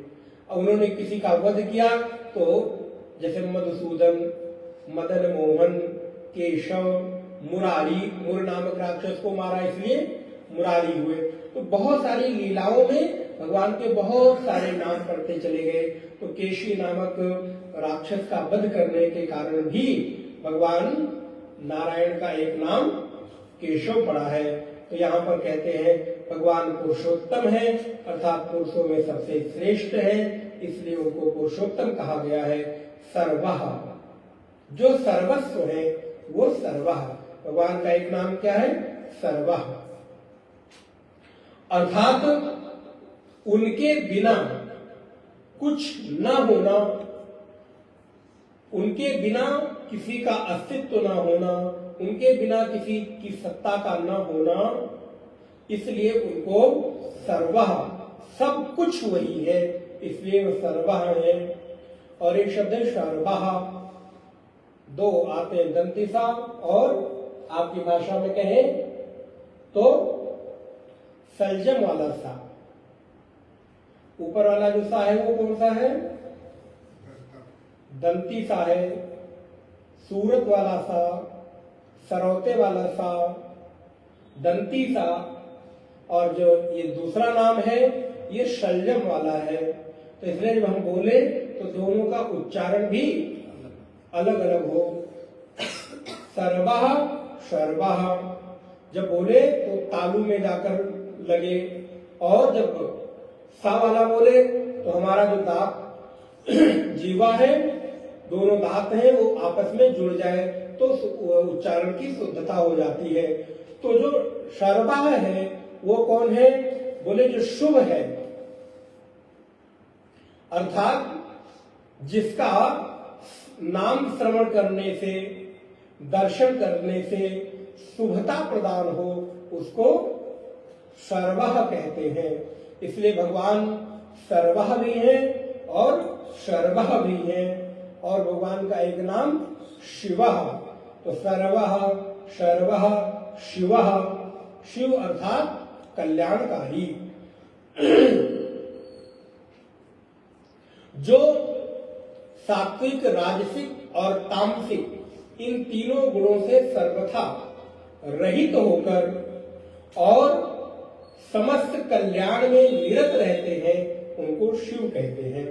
और उन्होंने किसी का वध किया तो जैसे मधुसूदन, मदन मोहन, केशव, मुरारी, मुर नामक राक्षस को मारा इसलिए मुरारी हुए। तो बहुत सारी लीलाओं में भगवान के बहुत सारे नाम पढ़ते चले गए। तो केशी नामक राक्षस का वध करने के कारण भी भगवान नारायण का एक नाम केशव पड़ा है। तो यहाँ पर कहते हैं भगवान पुरुषोत्तम है, अर्थात पुरुषों में सबसे श्रेष्ठ है, इसलिए उनको पुरुषोत्तम कहा गया है। सर्वः, जो सर्वस्व है वो सर्वः, भगवान का एक नाम क्या है, सर्वः। अर्थात उनके बिना कुछ न होना, उनके बिना किसी का अस्तित्व न होना, उनके बिना किसी की सत्ता का न होना, इसलिए उनको सर्वः, सब कुछ वही है, इसलिए वो सर्वः है। और एक शब्द है सर्वः, दो आते हैं दंतिसा और आपकी भाषा में कहें तो सलजम वाला सा। ऊपर वाला जो सा है वो कौन सा है, दंती सा है। सूरत वाला सा, सरौते वाला सा, दंती सा, और जो ये दूसरा नाम है ये शलजम वाला है। तो इसलिए जब हम बोले तो दोनों का उच्चारण भी अलग अलग हो। सर्वः, शर्वः जब बोले तो तालु में जाकर लगे, और जब सा वाला बोले तो हमारा जो दांत जीवा है, दोनों दांत हैं वो आपस में जुड़ जाए तो उच्चारण की शुद्धता हो जाती है। तो जो शर्वः है वो कौन है, बोले जो शुभ है, अर्थात जिसका नाम श्रवण करने से, दर्शन करने से शुभता प्रदान हो उसको सर्वः कहते हैं। इसलिए भगवान सर्वः भी हैं और शर्वः भी हैं। और भगवान का एक नाम शिवः, तो सर्वः, शर्वः, शिवः, शिव अर्थात कल्याणकारी। जो सात्विक, राजसिक और तामसिक इन तीनों गुणों से सर्वथा रहित होकर और समस्त कल्याण में निरत रहते हैं, उनको शिव कहते हैं।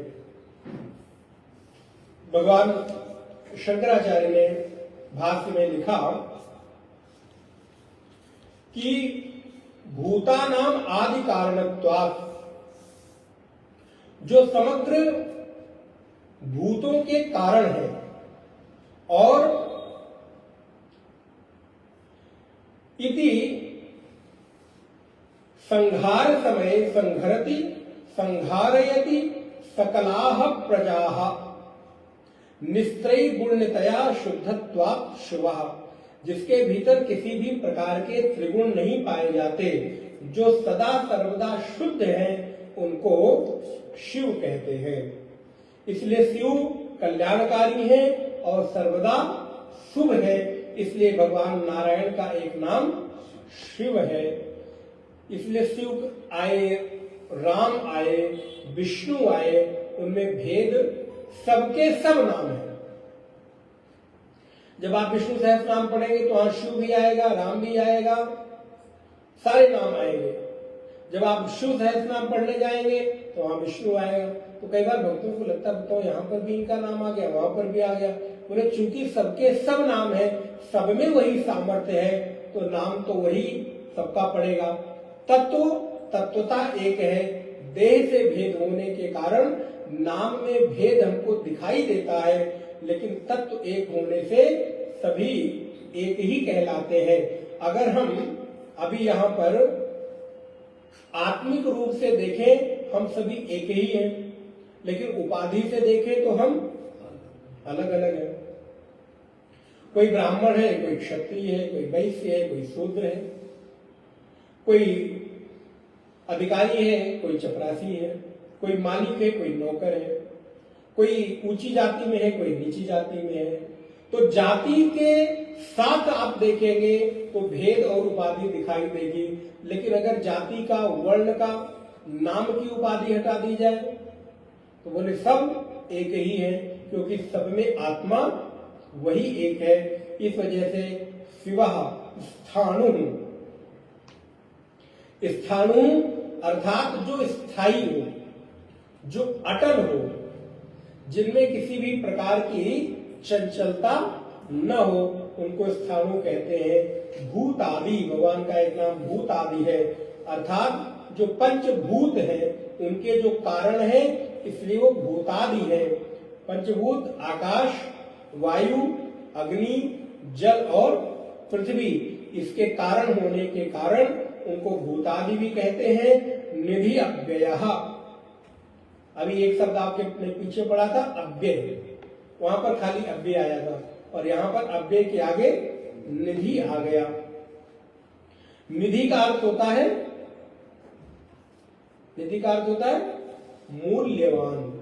भगवान शंकराचार्य ने भाष्य में लिखा कि भूतानाम आदि कारणत्वात्, जो समग्र भूतों के कारण है और इति संघार समय संघरति संघारयति सकलाः प्रजाः निस्त्रयी गुणतया शुद्धत्वात् शिवः, जिसके भीतर किसी भी प्रकार के त्रिगुण नहीं पाए जाते, जो सदा सर्वदा शुद्ध हैं, उनको शिव कहते हैं। इसलिए शिव कल्याणकारी है और सर्वदा शुभ है, इसलिए भगवान नारायण का एक नाम शिव है। इसलिए शिव आए, राम आए, विष्णु आए, उनमें भेद सबके सब नाम है। जब आप विष्णु सहस्त्र नाम पढ़ेंगे तो वहां शिव भी आएगा, राम भी आएगा, सारे नाम आएंगे। जब आप शिव सहस्त्र नाम पढ़ने जाएंगे तो वहां विष्णु आएगा। तो कई बार भक्तों को लगता है बताओ यहाँ पर भी इनका नाम आ गया, वहां पर भी आ गया। बोले चूंकि सबके सब नाम है, सब में वही सामर्थ्य है, तो नाम तो वही सबका पड़ेगा। तत्वता एक है, देह से भेद होने के कारण नाम में भेद हमको दिखाई देता है, लेकिन तत्व एक होने से सभी एक ही कहलाते हैं। अगर हम अभी यहाँ पर आत्मिक रूप से देखें, हम सभी एक ही हैं, लेकिन उपाधि से देखें तो हम अलग अलग हैं। कोई ब्राह्मण है, कोई क्षत्रिय है, कोई वैश्य है, कोई शूद्र है, कोई अधिकारी है, कोई चपरासी है, कोई मालिक है, कोई नौकर है, कोई ऊंची जाति में है, कोई नीची जाति में है। तो जाति के साथ आप देखेंगे तो भेद और उपाधि दिखाई देगी, लेकिन अगर जाति का, वर्ण का, नाम की उपाधि हटा दी जाए तो बोले सब एक ही है, क्योंकि सब में आत्मा वही एक है। इस वजह से शिवः स्थाणु, स्थाणु अर्थात जो स्थायी हो, जो अटल हो, जिनमें किसी भी प्रकार की चंचलता न हो, उनको स्थाणु कहते हैं। भूत आदि, भगवान का एक नाम भूत आदि है, अर्थात जो पंचभूत है उनके जो कारण है, इसलिए वो भूतादि है। पंचभूत आकाश, वायु, अग्नि, जल और पृथ्वी, इसके कारण होने के कारण उनको भूतादि भी कहते हैं। निधि अव्ययः, अभी एक शब्द आपके पीछे पड़ा था अव्यय, वहां पर खाली अव्यय आया था और यहां पर अव्यय के आगे निधि आ गया। निधि का अर्थ होता है, निधि का अर्थ होता है मूल्यवान।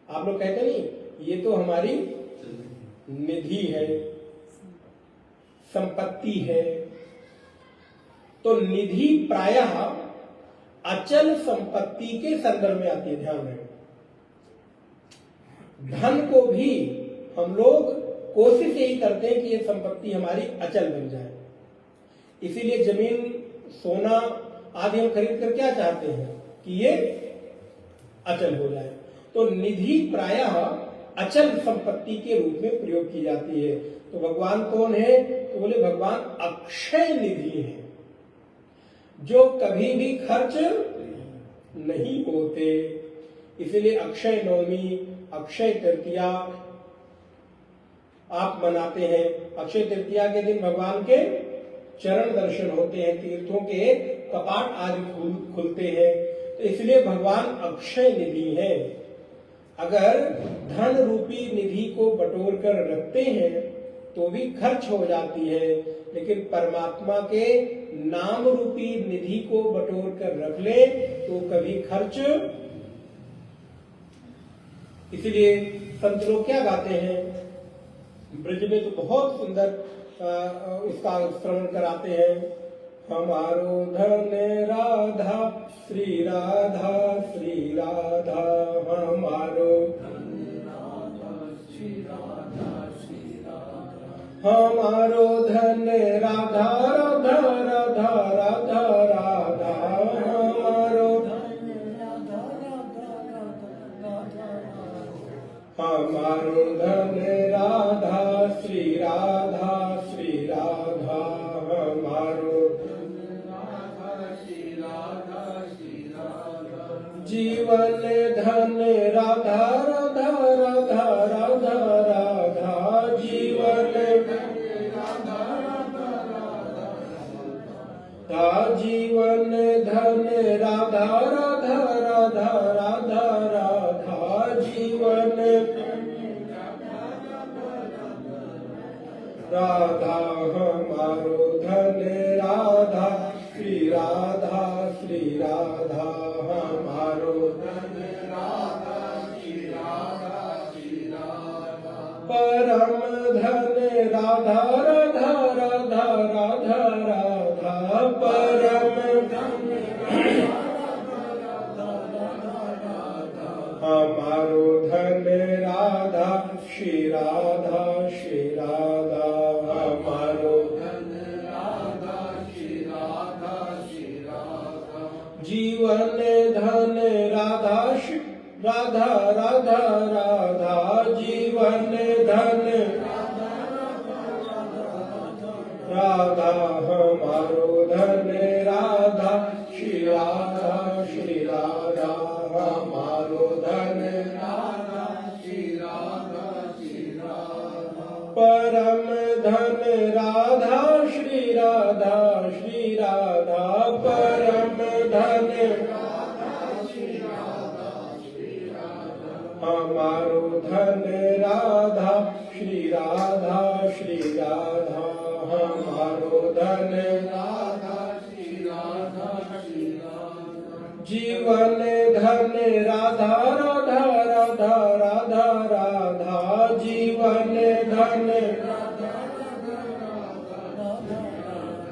आप लोग कहते नहीं ये तो हमारी निधि है, संपत्ति है। तो निधि प्रायः अचल संपत्ति के संदर्भ में आती है, ध्यान रखें। धन को भी हम लोग कोशिश यही करते हैं कि ये संपत्ति हमारी अचल बन जाए। इसीलिए जमीन, सोना आदि हम खरीद कर क्या चाहते हैं कि ये अचल हो जाए। तो निधि प्रायः अचल संपत्ति के रूप में प्रयोग की जाती है। तो भगवान कौन है? तो बोले भगवान अक्षय निधि है, जो कभी भी खर्च नहीं होते। इसलिए अक्षय नवमी, अक्षय तृतीया आप मनाते हैं। अक्षय तृतीया के दिन भगवान के चरण दर्शन होते हैं, तीर्थों के कपाट आदि खुलते हैं। तो इसलिए भगवान अक्षय निधि है। अगर धन रूपी निधि को बटोर कर रखते हैं तो भी खर्च हो जाती है, लेकिन परमात्मा के नाम रूपी निधि को बटोर कर रख ले तो कभी खर्च। इसलिए संत लोग क्या गाते हैं, ब्रज में तो बहुत सुंदर उसका श्रवण कराते हैं। हमारो धन राधा श्री राधा, श्री राधा हमारो धन राधा हमारो धन राधा राधा राधा राधा राधा हमारो हमारो धन राधा श्री राधा हमारो जीवन धन राधा राधा राधा राधा राधा जीवन जीवन धन राधा राधा राधा राधा राधा जीवन राधा हमारो धन राधा श्री राधा हमारो धन राधा श्री राधा परम धन राधा राधा राधा राधा राधा परम धन हमारो धन राधा श्री राधा हमारो धन राधा श्री राधा जीवन धन राधा राधा राधा राधा जीवन धन राधा हमारो धन राधा श्री राधा हमारो धन राधा श्री राधा परम धन राधा श्री राधा परम धन हमारो धन राधा श्री राधा हमारो धन राधा श्री राधा जीवन धन राधा राधा राधा राधा राधा जीवन धन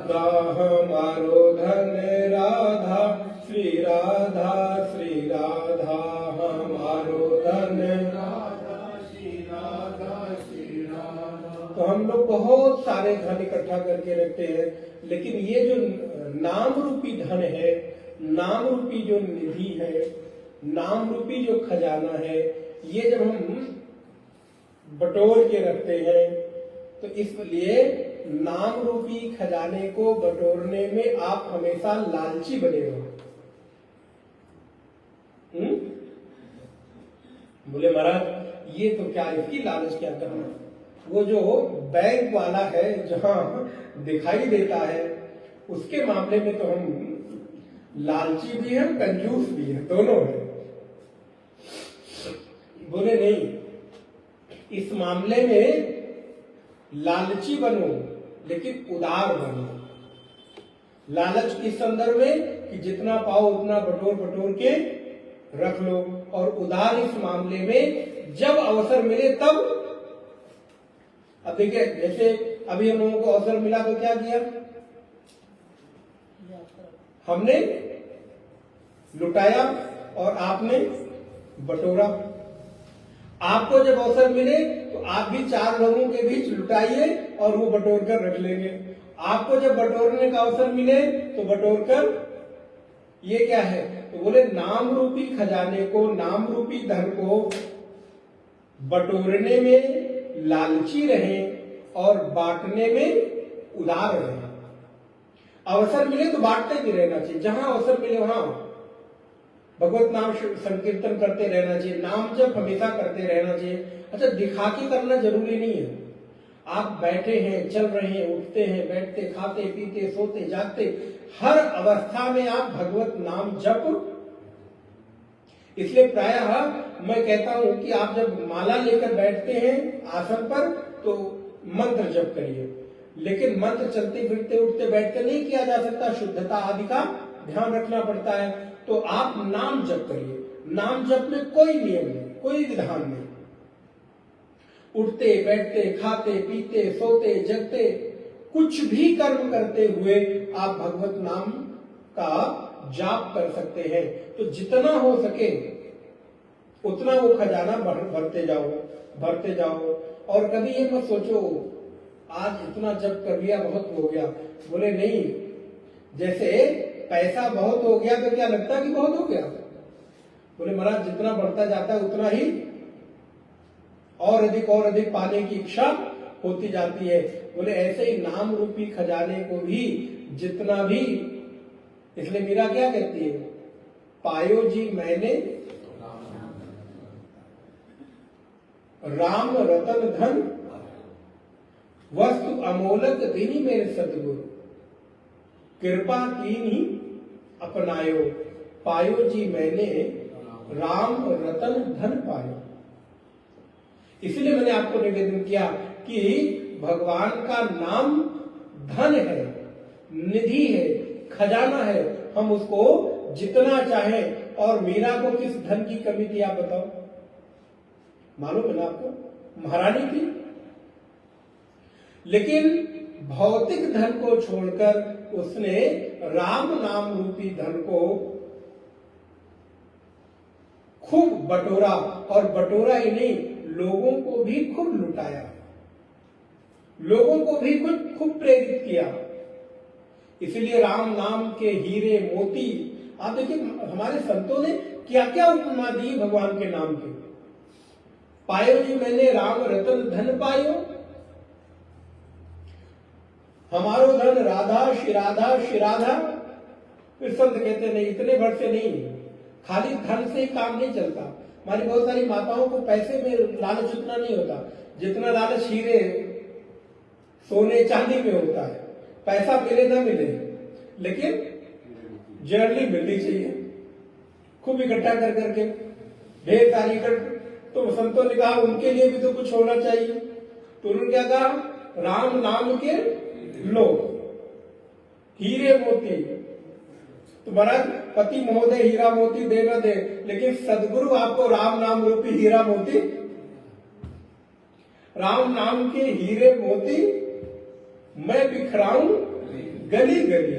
हमारो धन राधा श्री राधा हमारो धन तो हम लोग बहुत सारे धन इकट्ठा करके रखते हैं, लेकिन ये जो नाम रूपी धन है, नाम रूपी जो निधि है, नाम रूपी जो खजाना है, ये जब हम बटोर के रखते हैं तो इसलिए नाम रूपी खजाने को बटोरने में आप हमेशा लालची बने रहो। बोले महाराज ये तो क्या, इसकी लालच क्या करना। वो जो बैंक वाला है जहां दिखाई देता है उसके मामले में तो हम लालची भी है, कंजूस भी है, दोनों है। बोले नहीं, इस मामले में लालची बनो लेकिन उदार बनो। लालच किस संदर्भ में कि जितना पाओ उतना बटोर बटोर के रख लो, और उदार इस मामले में जब अवसर मिले तब। अब देखिए जैसे अभी हम लोगों को अवसर मिला तो क्या किया, हमने लुटाया और आपने बटोरा। आपको जब अवसर मिले तो आप भी 4 लोगों के बीच लुटाइए और वो बटोर कर रख लेंगे। आपको जब बटोरने का अवसर मिले तो बटोर कर, ये क्या है, तो बोले नाम रूपी खजाने को, नाम रूपी धन को बटोरने में लालची रहें और बांटने में उदार रहें। अवसर मिले तो बांटते भी रहना चाहिए, जहां अवसर मिले वहां भगवत नाम संकीर्तन करते रहना चाहिए, नाम जप हमेशा करते रहना चाहिए। अच्छा, दिखा के करना जरूरी नहीं है। आप बैठे हैं, चल रहे हैं, उठते हैं, बैठते, खाते पीते, सोते जागते, हर अवस्था में आप भगवत नाम जप। इसलिए प्रायः मैं कहता हूं कि आप जब माला लेकर बैठते हैं आसन पर तो मंत्र जप करिए, लेकिन मंत्र चलते फिरते उठते बैठते नहीं किया जा सकता, शुद्धता आदि का ध्यान रखना पड़ता है। तो आप नाम जप करिए। नाम जप में कोई नियम नहीं, कोई विधान नहीं। उठते बैठते, खाते पीते, सोते जगते, कुछ भी कर्म करते हुए आप भगवत नाम का जाप कर सकते हैं। तो जितना हो सके उतना वो खजाना भरते जाओ, भरते जाओ। और कभी ये मत सोचो आज इतना जप कर लिया बहुत हो गया। बोले नहीं, जैसे पैसा बहुत हो गया तो क्या लगता कि बहुत हो गया? बोले महाराज जितना बढ़ता जाता है उतना ही और अधिक पाने की इच्छा होती जाती है। बोले ऐसे ही नाम रूपी खजाने को भी जितना भी, इसलिए मीरा क्या कहती है, पायो जी मैंने राम रतन धन वस्तु अमोलक दीनी मेरे सतगुरु, कृपा कीन्ही अपनायो, पायो जी मैंने राम रतन धन पायो। इसलिए मैंने आपको निवेदन किया कि भगवान का नाम धन है, निधि है, खजाना है, हम उसको जितना चाहें। और मीरा को किस धन की कमी थी आप बताओ? मालूम है ना आपको? महारानी की। लेकिन भौतिक धन को छोड़कर उसने राम नाम रूपी धन को खूब बटोरा, और बटोरा ही नहीं, लोगों को भी खूब लुटाया, लोगों को भी खूब प्रेरित किया। इसलिए राम नाम के हीरे मोती, आप देखिए हमारे संतों ने क्या क्या उपमा दी भगवान के नाम के। पायो जी मैंने राम रतन धन पायो, हमारो धन राधा शिराधा शिराधा। फिर संत कहते नहीं, इतने भर से नहीं, खाली धन से ही काम नहीं चलता। हमारी बहुत सारी माताओं को पैसे में लालच उतना नहीं होता जितना लालच हीरे सोने चांदी में होता है। पैसा मिले ना मिले, लेकिन जर्नी मिलनी चाहिए, खूब इकट्ठा कर करके, ढेर सारी इकट्ठा। तो संतों ने कहा उनके लिए भी तो कुछ होना चाहिए। तो उन्होंने क्या कहा, राम नाम के लो हीरे मोती। तो महाराज पति महोदय हीरा मोती दे न दे, लेकिन सदगुरु आपको राम नाम रूपी हीरा मोती, राम नाम के हीरे मोती मैं बिखराऊं गली गली,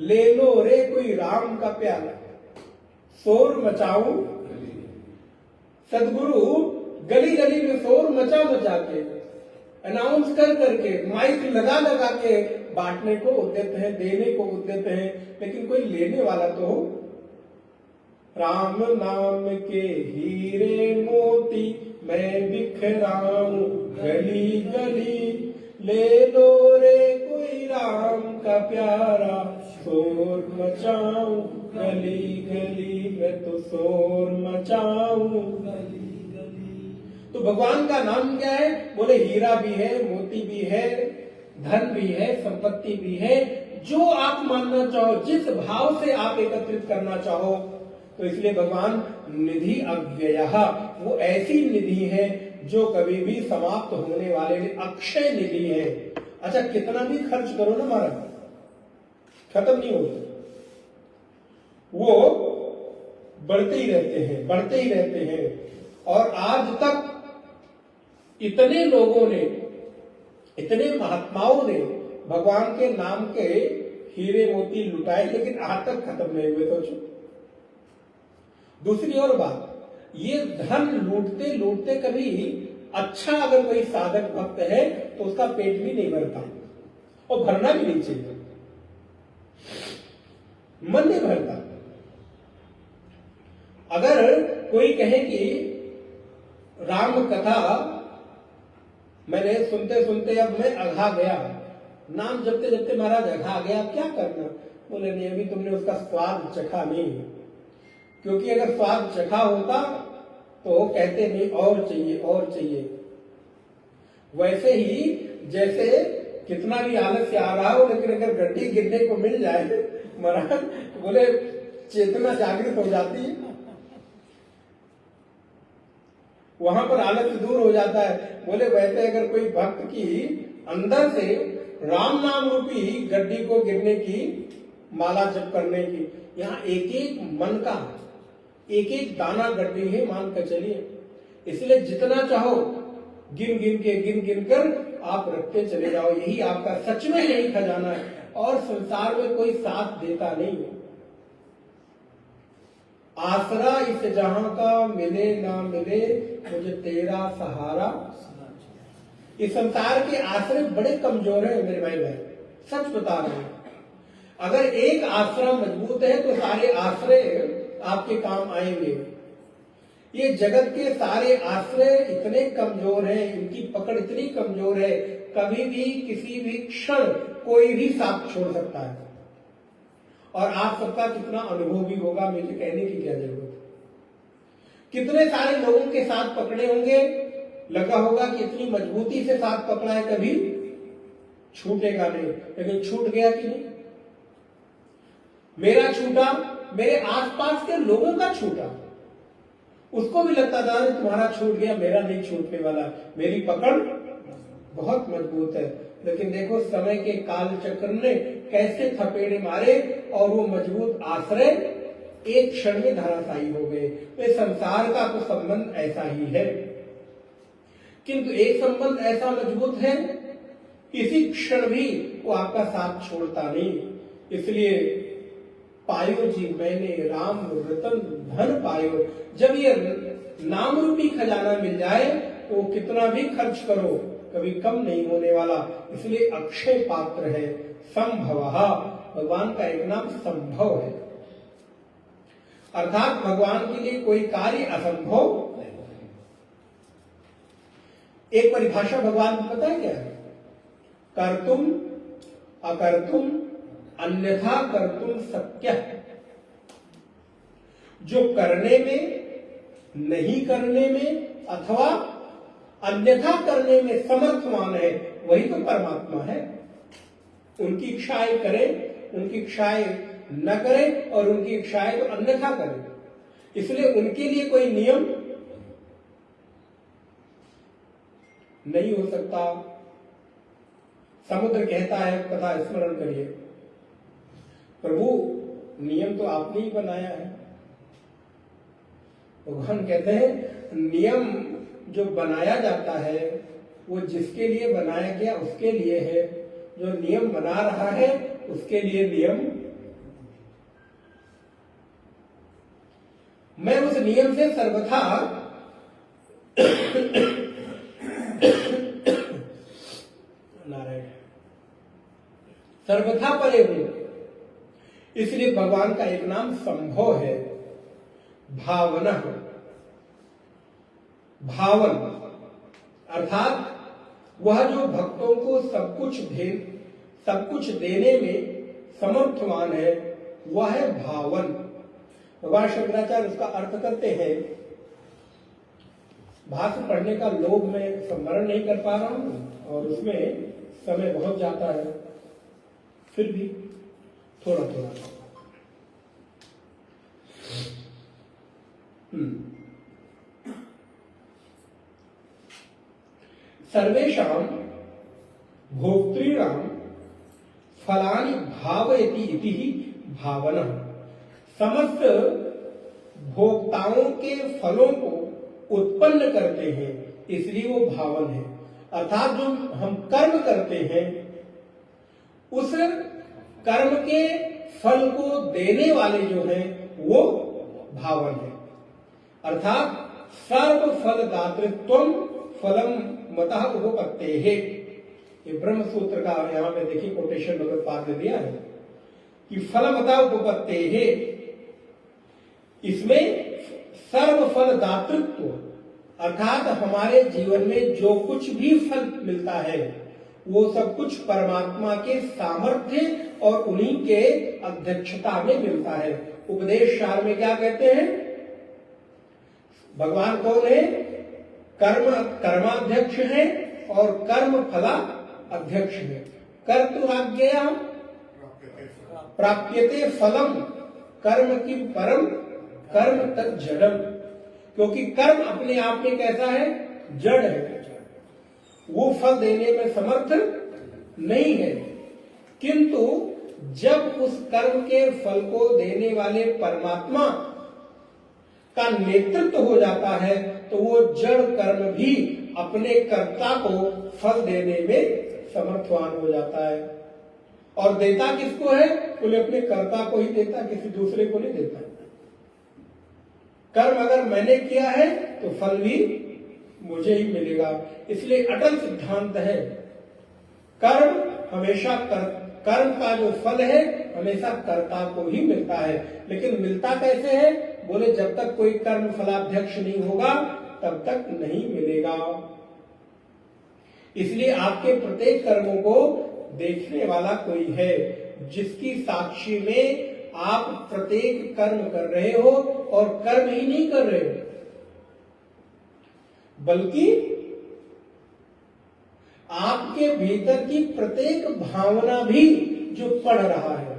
ले लो रे कोई राम का प्याला, शोर मचाऊं। सदगुरु गली गली में शोर मचा मचा के, अनाउंस कर करके, माइक लगा लगा के बांटने को उद्यत है, देने को उद्यत है, लेकिन कोई लेने वाला तो हो। राम नाम के हीरे मोती मैं बिखराऊं गली गली, ले लो रे कोई राम का प्यारा, शोर मचाऊं गली गली, मैं तो शोर मचाऊं गली गली। तो भगवान का नाम क्या है? बोले हीरा भी है, मोती भी है, धन भी है, संपत्ति भी है, जो आप मानना चाहो, जिस भाव से आप एकत्रित करना चाहो। तो इसलिए भगवान निधि अव्ययः, वो ऐसी निधि है जो कभी भी समाप्त होने वाले अक्षय निधि है। अच्छा, कितना भी खर्च करो ना महाराज, खत्म नहीं होता, वो बढ़ते ही रहते हैं, बढ़ते ही रहते हैं। और आज तक इतने लोगों ने, इतने महात्माओं ने भगवान के नाम के हीरे मोती लुटाए, लेकिन आज तक खत्म नहीं हुए। सोचो। दूसरी और बात, ये धन लूटते लूटते कभी अच्छा अगर कोई साधक भक्त है तो उसका पेट भी नहीं भरता, और भरना भी नहीं चाहिए, मन नहीं भरता। अगर कोई कहे कि राम कथा मैंने सुनते सुनते अब मैं अघा गया, नाम जपते जपते महाराज अघा गया, क्या करना? बोले नहीं, अभी तुमने उसका स्वाद चखा नहीं, क्योंकि अगर स्वाद चखा होता तो कहते नहीं और चाहिए और चाहिए। वैसे ही जैसे कितना भी आलस्य आ रहा हो, लेकिन अगर गड्डी गिरने को मिल जाए महाराज, बोले चेतना जागृत हो जाती है, वहां पर आलस्य दूर हो जाता है। बोले वैसे अगर कोई भक्त की अंदर से राम नाम रूपी गड्डी को गिरने की, माला जप करने की, यहाँ एक एक मन का एक एक दाना गड्डी है, मान कर चलिए। इसलिए जितना चाहो गिन गिन कर आप रखते चले जाओ, यही आपका सच में यही खजाना है। और संसार में कोई साथ देता नहीं है। आसरा इस जहां का मिले ना मिले, मुझे तेरा सहारा। इस संसार के आश्रय बड़े कमजोर हैं मेरे भाई बहन, सच बता रहे हैं। अगर एक आश्रम मजबूत है तो सारे आश्रय आपके काम आएंगे। ये जगत के सारे आश्रय इतने कमजोर हैं, इनकी पकड़ इतनी कमजोर है, कभी भी किसी भी क्षण कोई भी साथ छोड़ सकता है। और आप सबका कितना अनुभव भी होगा, मुझे कहने की क्या जरूरत है। कितने सारे लोगों के साथ पकड़े होंगे, लगा होगा कि इतनी मजबूती से साथ पकड़ा है, कभी छूटेगा नहीं, लेकिन छूट गया कि नहीं? मेरा छूटा, मेरे आसपास के लोगों का छूटा, उसको भी लगता था तुम्हारा छूट गया, मेरा नहीं छूटने वाला, मेरी पकड़ बहुत मजबूत है। लेकिन देखो समय के काल चक्र ने कैसे थपेड़े मारे और वो मजबूत आश्रय एक क्षण में धराशायी हो गए। तो संसार का तो संबंध ऐसा ही है, किंतु एक संबंध ऐसा मजबूत है, इसी क्षण भी वो आपका साथ छोड़ता नहीं। इसलिए पायो जी मैंने राम रतन धन पायो। जब ये नाम रूपी खजाना मिल जाए तो कितना भी खर्च करो कभी कम नहीं होने वाला। इसलिए अक्षय पात्र है संभवः, भगवान का एक नाम संभव है, अर्थात भगवान के लिए कोई कार्य असंभव। एक परिभाषा भगवान को पता है क्या है? कर्तुम अकर्तुम अन्यथा कर्तुम शक्य। जो करने में, नहीं करने में अथवा अन्यथा करने में समर्थमान है, वही तो परमात्मा है। उनकी इच्छाएं करें, उनकी इच्छाएं न करें और उनकी इच्छाएं तो अन्यथा करें। इसलिए उनके लिए कोई नियम नहीं हो सकता। समुद्र कहता है, कथा स्मरण करिए, प्रभु नियम तो आपने ही बनाया है। भगवान कहते हैं नियम जो बनाया जाता है वो जिसके लिए बनाया गया उसके लिए है, जो नियम बना रहा है उसके लिए नियम। मैं उस नियम से सर्वथा नारायण सर्वथा परे हूं। इसलिए भगवान का एक नाम संभव है, भावना। भावन अर्थात वह जो भक्तों को सब कुछ देने में समर्थवान है, वह है भावन। भगवान शंकराचार्य उसका अर्थ करते हैं। भाष्य पढ़ने का लोभ मैं स्मरण नहीं कर पा रहा हूं और उसमें समय बहुत जाता है, फिर भी थोड़ा थोड़ा। सर्वेषां भोक्तॄणां फलानि भावयति इति ही भावना। समस्त भोक्ताओं के फलों को उत्पन्न करते हैं, इसलिए वो भावन है। अर्थात जो हम कर्म करते हैं उस कर्म के फल को देने वाले जो हैं वो भावन है। अर्थात सर्व फल दातृत्वम फलम मतः उपपत्तेः। ये ब्रह्म सूत्र का यहां पे देखिए कोटेशन भगवत पाद ने दिया है कि फलमतः उपपत्तेः, इसमें सर्व फल दातृत्व अर्थात हमारे जीवन में जो कुछ भी फल मिलता है वो सब कुछ परमात्मा के सामर्थ्य और उन्हीं के अध्यक्षता में मिलता है। उपदेश सार में क्या कहते हैं? भगवान कौन है? कर्माध्यक्ष है और कर्म फला अध्यक्ष है। कर्तुराज्ञया प्राप्यते फलम कर्म की परम कर्म तत् जड़म। क्योंकि कर्म अपने आप में कैसा है? जड़ है, वो फल देने में समर्थ नहीं है। किंतु जब उस कर्म के फल को देने वाले परमात्मा का नेतृत्व हो जाता है तो वो जड़ कर्म भी अपने कर्ता को फल देने में समर्थवान हो जाता है। और देता किसको है? बोले अपने कर्ता को ही देता, किसी दूसरे को नहीं देता। कर्म अगर मैंने किया है तो फल भी मुझे ही मिलेगा। इसलिए अटल सिद्धांत है, कर्म हमेशा कर्म का जो फल है हमेशा कर्ता को ही मिलता है। लेकिन मिलता कैसे है? बोले जब तक कोई कर्म फलाध्यक्ष नहीं होगा तब तक नहीं मिलेगा। इसलिए आपके प्रत्येक कर्मों को देखने वाला कोई है, जिसकी साक्षी में आप प्रत्येक कर्म कर रहे हो, और कर्म ही नहीं कर रहे हो बल्कि आपके भीतर की प्रत्येक भावना भी जो पढ़ रहा है।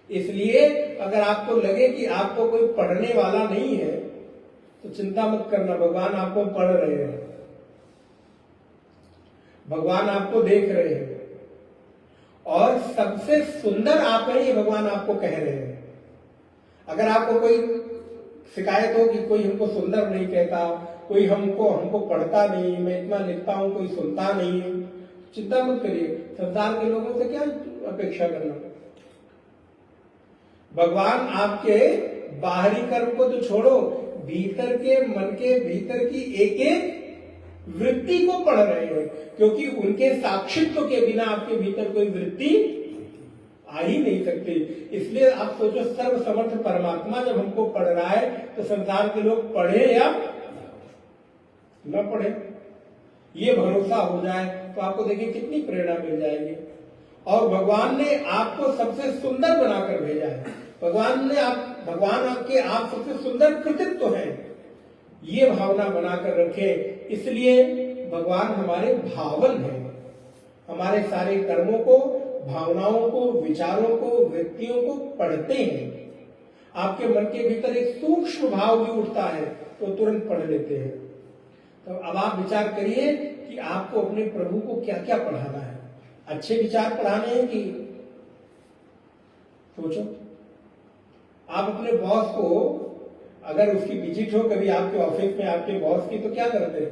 इसलिए अगर आपको लगे कि आपको कोई पढ़ने वाला नहीं है तो चिंता मत करना, भगवान आपको पढ़ रहे हैं, भगवान आपको देख रहे हैं, और सबसे सुंदर आप हैं ये भगवान आपको कह रहे हैं। अगर आपको कोई शिकायत हो कि कोई हमको सुंदर नहीं कहता, कोई हमको पढ़ता नहीं, मैं इतना लिखता हूं कोई सुनता नहीं, चिंता मत करिए, संसार के लोगों से क्या अपेक्षा करना। भगवान आपके बाहरी कर्म को तो छोड़ो, भीतर के मन के भीतर की एक एक वृत्ति को पढ़ रहे हैं, क्योंकि उनके साक्षित्व के बिना आपके भीतर कोई वृत्ति आ ही नहीं सकती। इसलिए आप सोचो, सर्वसमर्थ परमात्मा जब हमको पढ़ रहा है तो संसार के लोग पढ़े या न पढ़े, ये भरोसा हो जाए तो आपको देखिए कितनी प्रेरणा मिल जाएगी। और भगवान ने आपको सबसे सुंदर बनाकर भेजा है, भगवान आपके आप सबसे सुंदर कृतित्व है, ये भावना बनाकर रखे। इसलिए भगवान हमारे भावन है, हमारे सारे कर्मों को, भावनाओं को, विचारों को, वृत्तियों को पढ़ते हैं। आपके मन के भीतर एक सूक्ष्म भाव भी उठता है तो तुरंत पढ़ लेते हैं। तो अब आप विचार करिए कि आपको अपने प्रभु को क्या क्या पढ़ाना है। अच्छे विचार पढ़ाने हैं कि सोचो, आप अपने बॉस को, अगर उसकी विजिट हो कभी आपके ऑफिस में आपके बॉस की, तो क्या करते हैं?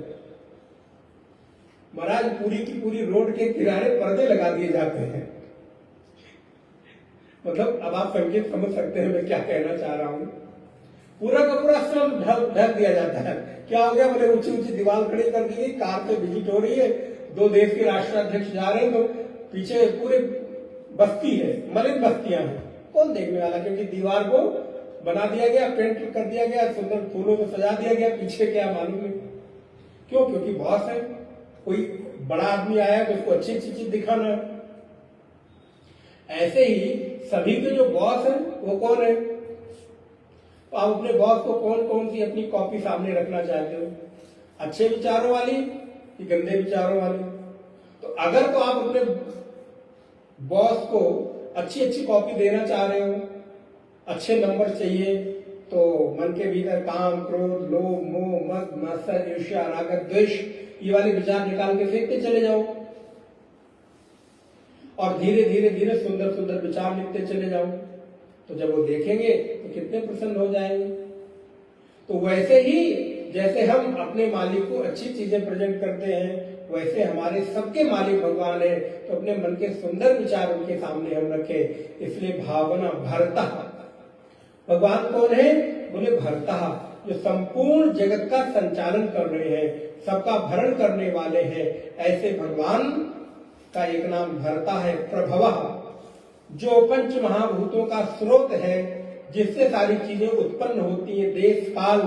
महाराज पूरी की पूरी रोड के किनारे पर्दे लगा दिए जाते हैं। मतलब अब आप संकेत समझ सकते हैं मैं क्या कहना चाह रहा हूं। पूरा का पूरा श्रम ढक दिया जाता है। क्या हो गया? बोले ऊंची ऊंची दीवार खड़ी कर दी, कार से विजिट हो रही है, दो देश के राष्ट्राध्यक्ष जा रहे हैं, तो पीछे पूरे बस्ती है, मलिन बस्तियां हैं, कौन देखने वाला? क्योंकि दीवार को बना दिया गया, पेंट कर दिया गया, सुंदर फूलों से सजा दिया गया, पीछे क्या मालूम नहीं क्यों? क्योंकि बॉस है, कोई बड़ा आदमी आया तो उसको अच्छी अच्छी चीज दिखाना है। ऐसे ही सभी के जो बॉस है वो कौन है? तो आप अपने बॉस को कौन कौन सी अपनी कॉपी सामने रखना चाहते हो? अच्छे विचारों वाली कि गंदे विचारों वाली? तो अगर तो आप अपने बॉस को अच्छी अच्छी कॉपी देना चाह रहे हो, अच्छे नंबर चाहिए, तो मन के भीतर काम, क्रोध, लोभ, मोह, मद, मत्सर, ईर्ष्या, राग, द्वेष, ये वाले विचार निकाल के फेंकते चले जाओ, और धीरे धीरे धीरे सुंदर सुंदर विचार लिखते चले जाओ। तो जब वो देखेंगे तो कितने प्रसन्न हो जाएंगे। तो वैसे ही जैसे हम अपने मालिक को अच्छी चीजें प्रेजेंट करते हैं, वैसे हमारे सबके मालिक भगवान है, तो अपने मन के सुंदर विचार उनके सामने हम रखें। इसलिए भावना भरता, भगवान कौन है? बोले भरता, जो संपूर्ण जगत का संचालन कर रहे हैं, सबका भरण करने वाले हैं। ऐसे भगवान का एक नाम भरता है। प्रभवः, जो पंच महाभूतों का स्रोत है, जिससे सारी चीजें उत्पन्न होती है, देश काल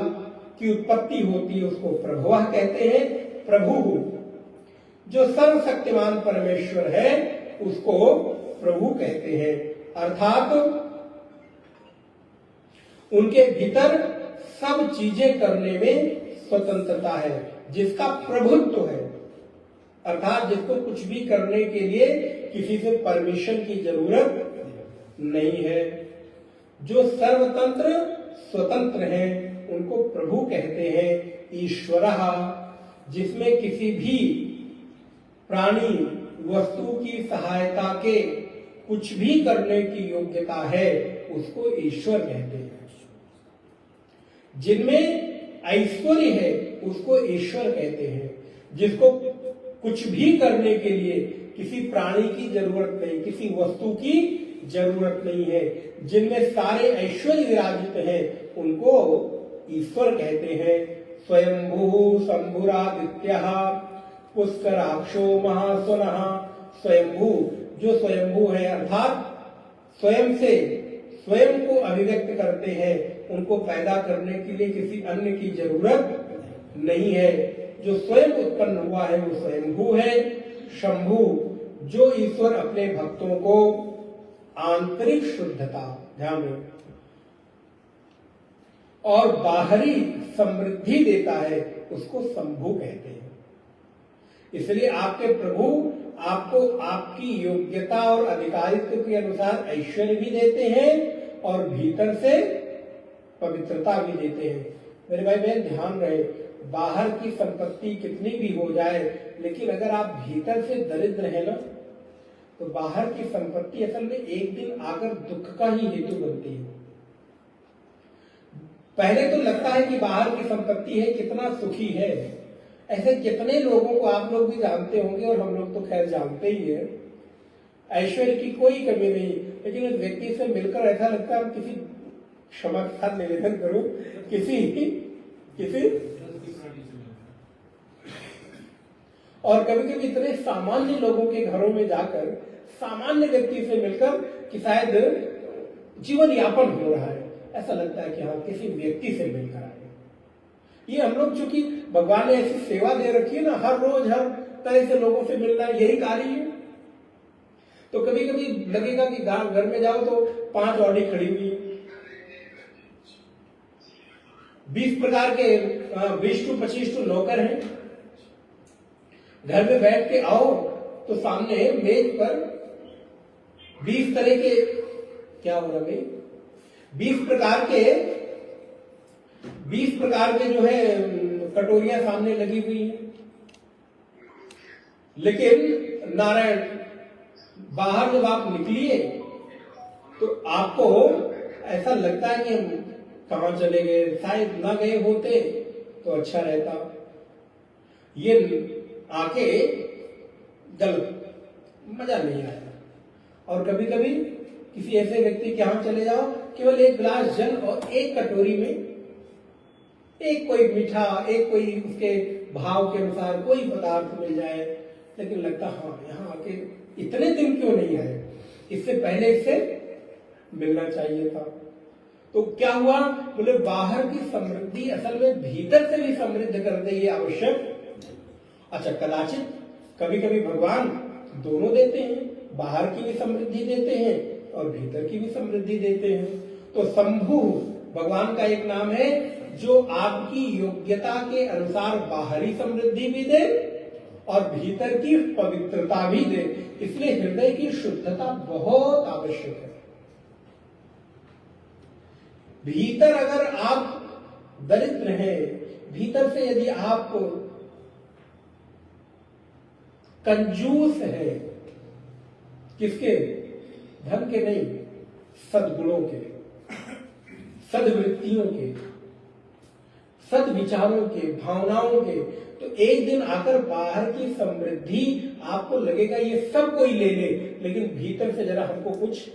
की उत्पत्ति होती है, उसको प्रभवः कहते हैं। प्रभु, जो सर्वशक्तिमान परमेश्वर है, उसको प्रभु कहते हैं। अर्थात उनके भीतर सब चीजें करने में स्वतंत्रता है, जिसका प्रभुत्व है, अर्थात जिसको कुछ भी करने के लिए किसी से परमिशन की जरूरत नहीं है। जो सर्वतंत्र स्वतंत्र हैं, उनको प्रभु कहते हैं। ईश्वरः, जिसमें किसी भी प्राणी वस्तु की सहायता के कुछ भी करने की योग्यता है, उसको ईश्वर कहते हैं। जिनमें ऐश्वर्य है उसको ईश्वर कहते हैं। जिसको कुछ भी करने के लिए किसी प्राणी की जरूरत नहीं, किसी वस्तु की जरूरत नहीं है, जिनमें सारे ऐश्वर्य विराजित हैं, उनको ईश्वर कहते हैं। स्वयंभू शंभुरादित्यः पुष्कराक्षो महासुनः। स्वयंभू, जो स्वयंभू है अर्थात स्वयं से स्वयं को अभिव्यक्त करते हैं, उनको पैदा करने के लिए किसी अन्य की जरूरत नहीं है। जो स्वयं उत्पन्न हुआ है वो स्वयंभू है। शंभु, जो ईश्वर अपने भक्तों को आंतरिक शुद्धता, ध्यान में, और बाहरी समृद्धि देता है, उसको शंभु कहते हैं। इसलिए आपके प्रभु आपको आपकी योग्यता और अधिकारित्व के अनुसार ऐश्वर्य भी देते हैं और भीतर से पवित्रता भी देते हैं। मेरे भाई बहन ध्यान रहे, बाहर की संपत्ति कितनी भी हो जाए, लेकिन अगर आप भीतर से दरिद्र हैं ना, तो बाहर की संपत्ति असल में एक दिन आकर दुख का ही हेतु बनती है। पहले तो लगता है कि बाहर की संपत्ति है, कितना सुखी है। ऐसे कितने लोगों को आप लोग भी जानते होंगे और हम लोग तो खैर जानते ही है, ऐश्वर्य की कोई कमी नहीं, लेकिन उस व्यक्ति से मिलकर ऐसा लगता है किसी, क्षमा के साथ निवेदन करूं, किसी और कभी कभी इतने सामान्य लोगों के घरों में जाकर सामान्य व्यक्ति से मिलकर कि शायद जीवन यापन हो रहा है, ऐसा लगता है कि हाँ किसी व्यक्ति से मिलकर आए। ये हम लोग चूंकि भगवान ने ऐसी सेवा दे रखी है ना, हर रोज हर तरह से लोगों से मिलना, यही कार्य है। तो कभी कभी लगेगा कि घर में जाओ तो 5 ऑडी खड़ी हुई है, 20 प्रकार के 20 to 25 नौकर हैं। घर में बैठ के आओ तो सामने मेज पर 20 तरह के, क्या हो रहा भाई, 20 प्रकार के जो है कटोरियां सामने लगी हुई हैं। लेकिन नारायण, बाहर जब आप निकलिए तो आपको ऐसा लगता है कि हम कहां चले गए, शायद ना गए होते तो अच्छा रहता। ये आके गलत, मजा नहीं आया। और कभी कभी किसी ऐसे व्यक्ति के यहां चले जाओ, केवल एक गिलास जल और एक कटोरी में एक कोई मीठा, एक कोई उसके भाव के अनुसार कोई पदार्थ मिल जाए, लेकिन लगता हाँ यहाँ आके इतने दिन क्यों नहीं आए, इससे पहले इससे मिलना चाहिए था। तो क्या हुआ, बोले बाहर की समृद्धि असल में भीतर से भी समृद्ध कर दे, ये आवश्यक। अच्छा, कदाचित कभी कभी भगवान दोनों देते हैं, बाहर की भी समृद्धि देते हैं और भीतर की भी समृद्धि देते हैं। तो शंभु भगवान का एक नाम है जो आपकी योग्यता के अनुसार बाहरी समृद्धि भी दे और भीतर की पवित्रता भी दे। इसलिए हृदय की शुद्धता बहुत आवश्यक है। भीतर अगर आप दरिद्र हैं, भीतर से यदि आप कंजूस है, किसके, धन के नहीं, सद्गुणों के, सद्वृत्तियों के, सद्विचारों के, भावनाओं के, तो एक दिन आकर बाहर की समृद्धि आपको लगेगा ये सब कोई ले ले, लेकिन भीतर से जरा हमको कुछ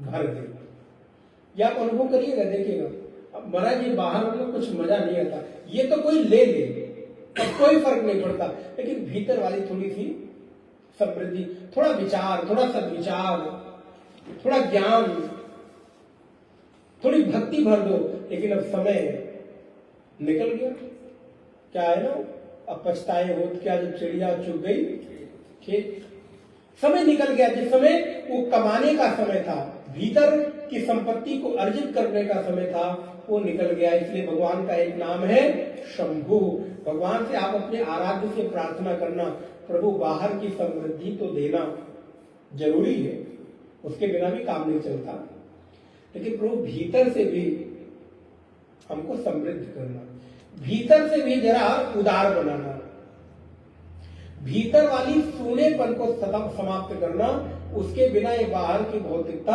भर दे। या आप अनुभव करिएगा, देखिएगा, अब महाराज ये बाहर में कुछ मजा नहीं आता, ये तो कोई ले ले, अब कोई फर्क नहीं पड़ता, लेकिन भीतर वाली थोड़ी सी समृद्धि, थोड़ा विचार, थोड़ा सद्विचार, थोड़ा ज्ञान, थोड़ी भक्ति भर दो। लेकिन अब समय निकल गया, क्या है ना, अब पछताए हो क्या, जब चिड़िया चुग गई खेत। समय निकल गया, जिस समय वो कमाने का समय था, भीतर की संपत्ति को अर्जित करने का समय था, वो निकल गया। इसलिए भगवान का एक नाम है शंभु। भगवान से आप अपने आराध्य से प्रार्थना करना, प्रभु बाहर की समृद्धि तो देना जरूरी है, उसके बिना भी काम नहीं चलता, लेकिन प्रभु भीतर से भी हमको समृद्ध करना, भीतर से भी जरा उदार बनाना, भीतर वाली सूनेपन को समाप्त करना। उसके बिना ये बाहर की भौतिकता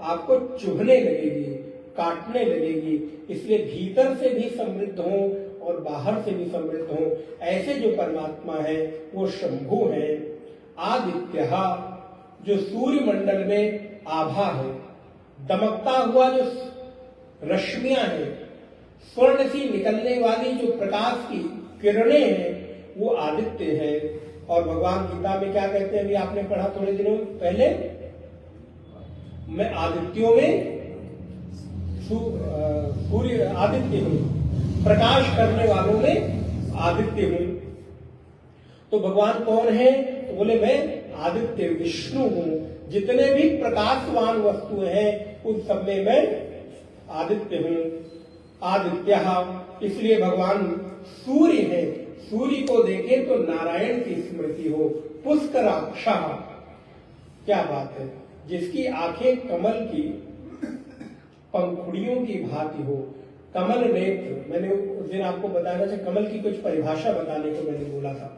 आपको चुभने लगेगी, काटने लगेगी। इसलिए भीतर से भी समृद्ध हो और बाहर से भी समृद्ध हो। ऐसे जो परमात्मा है वो शंभु है। आदित्य, जो सूर्य मंडल में आभा है, दमकता हुआ जो रश्मियां हैं, स्वर्ण सी निकलने वाली जो प्रकाश की किरणें हैं वो आदित्य है। और भगवान गीता में क्या कहते हैं, अभी आपने पढ़ा थोड़े दिनों पहले, मैं आदित्यों में सूर्य आदित्य हूं, प्रकाश करने वालों में आदित्य हूं। तो भगवान कौन है? तो बोले मैं आदित्य विष्णु हूं, जितने भी प्रकाशवान वस्तुएं हैं उन सब में मैं आदित्य हूं। आदित्य, इसलिए भगवान सूर्य है। सूर्य को देखें तो नारायण की स्मृति हो। पुष्कराक्षा, क्या बात है, जिसकी आंखें कमल की पंखुड़ियों की भांति हो। कमल नेत्र, मैंने उस दिन आपको बताया था, कमल की कुछ परिभाषा बताने को मैंने बोला था।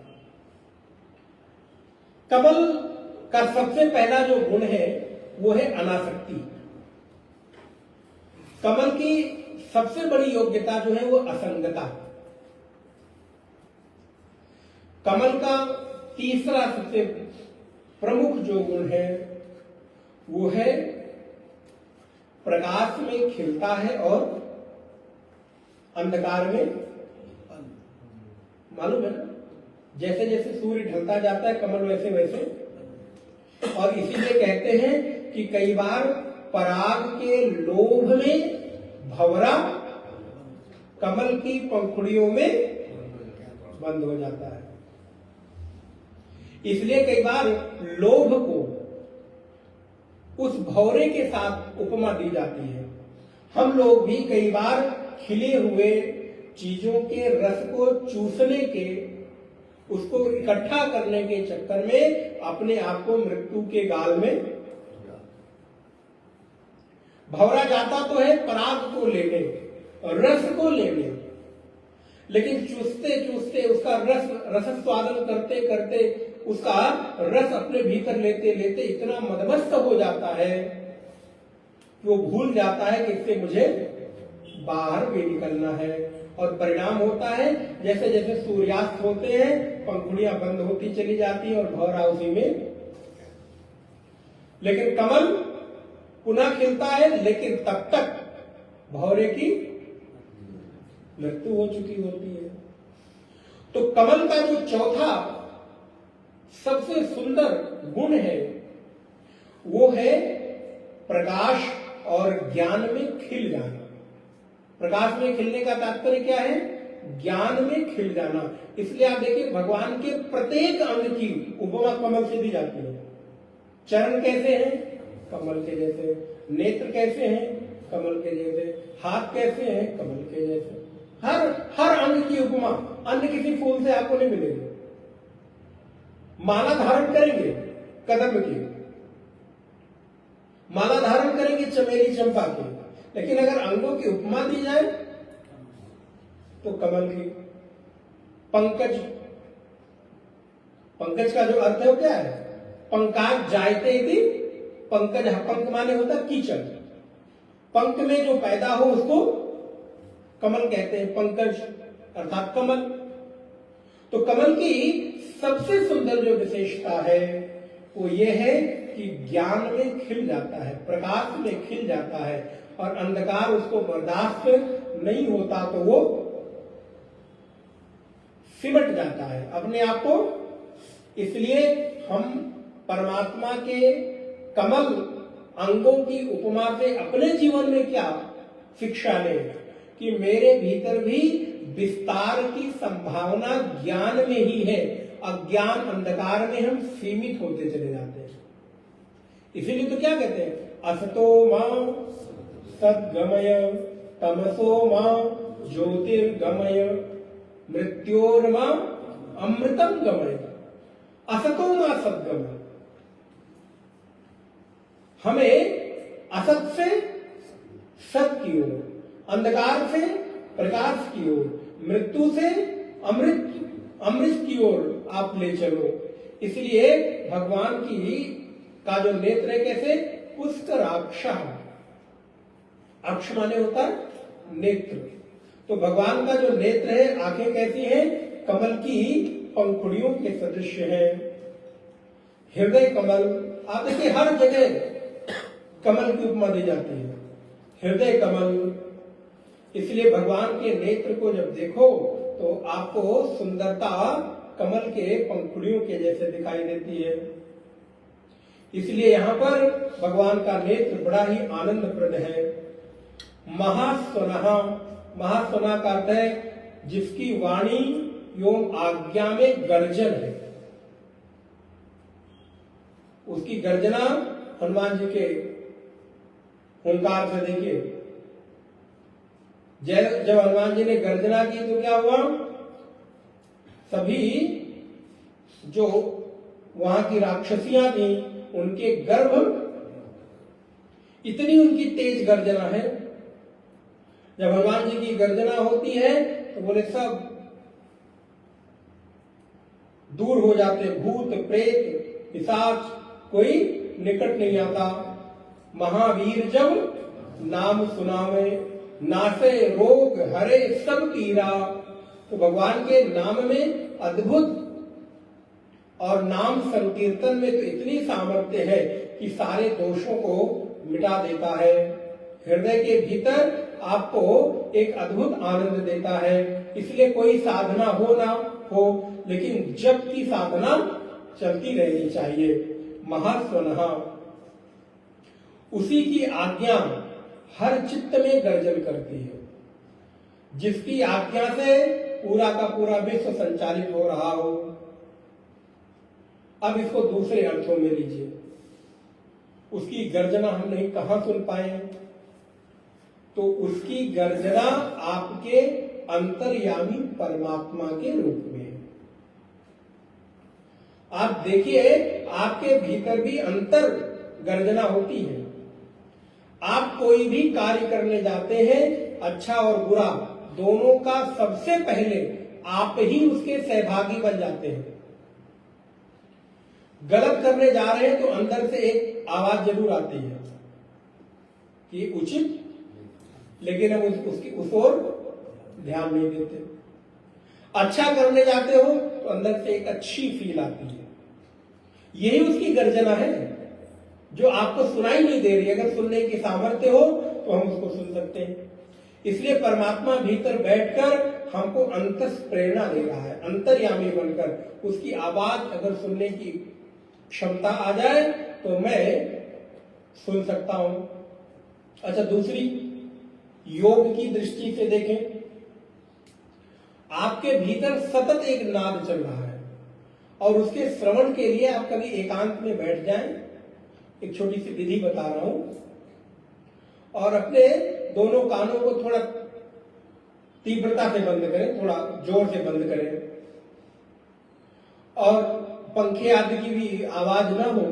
कमल का सबसे पहला जो गुण है वो है अनासक्ति। कमल की सबसे बड़ी योग्यता जो है वो असंगता। कमल का तीसरा सबसे प्रमुख जो गुण है वो है प्रकाश में खिलता है और अंधकार में, मालूम है ना, जैसे जैसे सूर्य ढलता जाता है कमल वैसे वैसे। और इसीलिए कहते हैं कि कई बार पराग के लोभ में भंवरा कमल की पंखुड़ियों में बंद हो जाता है। इसलिए कई बार लोभ को उस भंवरे के साथ उपमा दी जाती है। हम लोग भी कई बार खिले हुए चीजों के रस को चूसने के, उसको इकट्ठा करने के चक्कर में अपने आप को मृत्यु के गाल में, भंवरा जाता तो है पराग को लेने, रस को लेने, लेकिन चूसते चूसते उसका रस स्वादन करते करते उसका रस अपने भीतर लेते लेते इतना मदमस्त हो जाता है कि वो भूल जाता है कि इससे मुझे बाहर भी निकलना है। और परिणाम होता है जैसे जैसे सूर्यास्त होते हैं पंखुड़ियां बंद होती चली जाती हैं और भंवरा उसी में। लेकिन कमल पुनः खिलता है, लेकिन तब तक भंवरे की मृत्यु हो चुकी होती है। तो कमल का जो चौथा सबसे सुंदर गुण है वो है प्रकाश और ज्ञान में खिल जाना। प्रकाश में खिलने का तात्पर्य क्या है? ज्ञान में खिल जाना। इसलिए आप देखिए भगवान के प्रत्येक अंग की उपमा कमल से दी जाती है। चरण कैसे हैं? कमल के जैसे। नेत्र कैसे हैं? कमल के जैसे। हाथ कैसे हैं? कमल के जैसे। हर अंग की उपमा अन्य किसी फूल से आपको नहीं मिलेगी। माला धारण करेंगे कदम की, माला धारण करेंगे चमेली चंपा की, लेकिन अगर अंगों की उपमा दी जाए तो कमल की। पंकज, पंकज का जो अर्थ है वो क्या है? पंकाज जायते यदि पंकज, पंक माने होता कीचड़, पंक में जो पैदा हो उसको कमल कहते हैं, पंकज अर्थात कमल। तो कमल की सबसे सुंदर जो विशेषता है वो ये है कि ज्ञान में खिल जाता है, प्रकाश में खिल जाता है, और अंधकार उसको बर्दाश्त नहीं होता तो वो सिमट जाता है अपने आप को। इसलिए हम परमात्मा के कमल अंगों की उपमा से अपने जीवन में क्या शिक्षा लें कि मेरे भीतर भी विस्तार की संभावना ज्ञान में ही है। अज्ञान अंधकार में हम सीमित होते चले जाते हैं। इसीलिए तो क्या कहते हैं? असतो मां सद्गमय तमसो मां ज्योतिर्गमय मृत्योर्मा अमृतम गमय। असतो मां सद्गमय, हमें असत से सत की ओर, अंधकार से प्रकाश की ओर, मृत्यु से अमृत की ओर आप ले चलो। इसलिए भगवान का जो नेत्र है कैसे? पुष्कराक्ष, अक्ष माने होता है नेत्र। तो भगवान का जो नेत्र है, आंखें कैसी हैं? कमल की पंखुड़ियों के सदृश है। हृदय कमल, आप देखिए हर जगह कमल की उपमा दी जाती है। हृदय कमल, इसलिए भगवान के नेत्र को जब देखो तो आपको सुंदरता कमल के पंखुड़ियों के जैसे दिखाई देती है। इसलिए यहाँ पर भगवान का नेत्र बड़ा ही आनंदप्रद है। महास्वनः, महास्वना का अर्थ है जिसकी वाणी एवं आज्ञा में गर्जन है। उसकी गर्जना हनुमान जी के हुंकार से देखिए, जब हनुमान जी ने गर्जना की तो क्या हुआ, सभी जो वहां की राक्षसियां थी उनके गर्भ, इतनी उनकी तेज गर्जना है। जब हनुमान जी की गर्जना होती है तो बोले सब दूर हो जाते, भूत प्रेत पिशाच कोई निकट नहीं आता। महावीर जब नाम सुनावे, नासे रोग हरे सब पीरा। तो भगवान के नाम में अद्भुत और नाम संकीर्तन में तो इतनी सामर्थ्य है कि सारे दोषों को मिटा देता है। हृदय के भीतर आपको एक अद्भुत आनंद देता है। इसलिए कोई साधना हो ना हो, लेकिन जप की साधना चलती रहनी चाहिए। महास्वनः, उसी की आज्ञा हर चित्त में गर्जन करती है। जिसकी आज्ञा से पूरा का पूरा विश्व संचालित हो रहा हो। अब इसको दूसरे अर्थों में लीजिए। उसकी गर्जना हम नहीं कहां सुन पाए, तो उसकी गर्जना आपके अंतर्यामी परमात्मा के रूप में। आप देखिए, आपके भीतर भी अंतर गर्जना होती है। आप कोई भी कार्य करने जाते हैं, अच्छा और बुरा दोनों का सबसे पहले आप ही उसके सहभागी बन जाते हैं। गलत करने जा रहे हैं तो अंदर से एक आवाज जरूर आती है कि उचित, लेकिन हम उसकी उस ओर ध्यान नहीं देते। अच्छा करने जाते हो तो अंदर से एक अच्छी फील आती है। यही उसकी गर्जना है जो आपको सुनाई नहीं दे रही। अगर सुनने की सामर्थ्य हो तो हम उसको सुन सकते हैं। इसलिए परमात्मा भीतर बैठकर हमको अंतस प्रेरणा दे रहा है। अंतर्यामी बनकर उसकी आवाज अगर सुनने की क्षमता आ जाए तो मैं सुन सकता हूं। अच्छा, दूसरी योग की दृष्टि से देखें, आपके भीतर सतत एक नाद चल रहा है और उसके श्रवण के लिए आप कभी एकांत में बैठ जाएं। एक छोटी सी विधि बता रहा हूं, और अपने दोनों कानों को थोड़ा तीव्रता से बंद करें, थोड़ा जोर से बंद करें, और पंखे आदि की भी आवाज ना हो।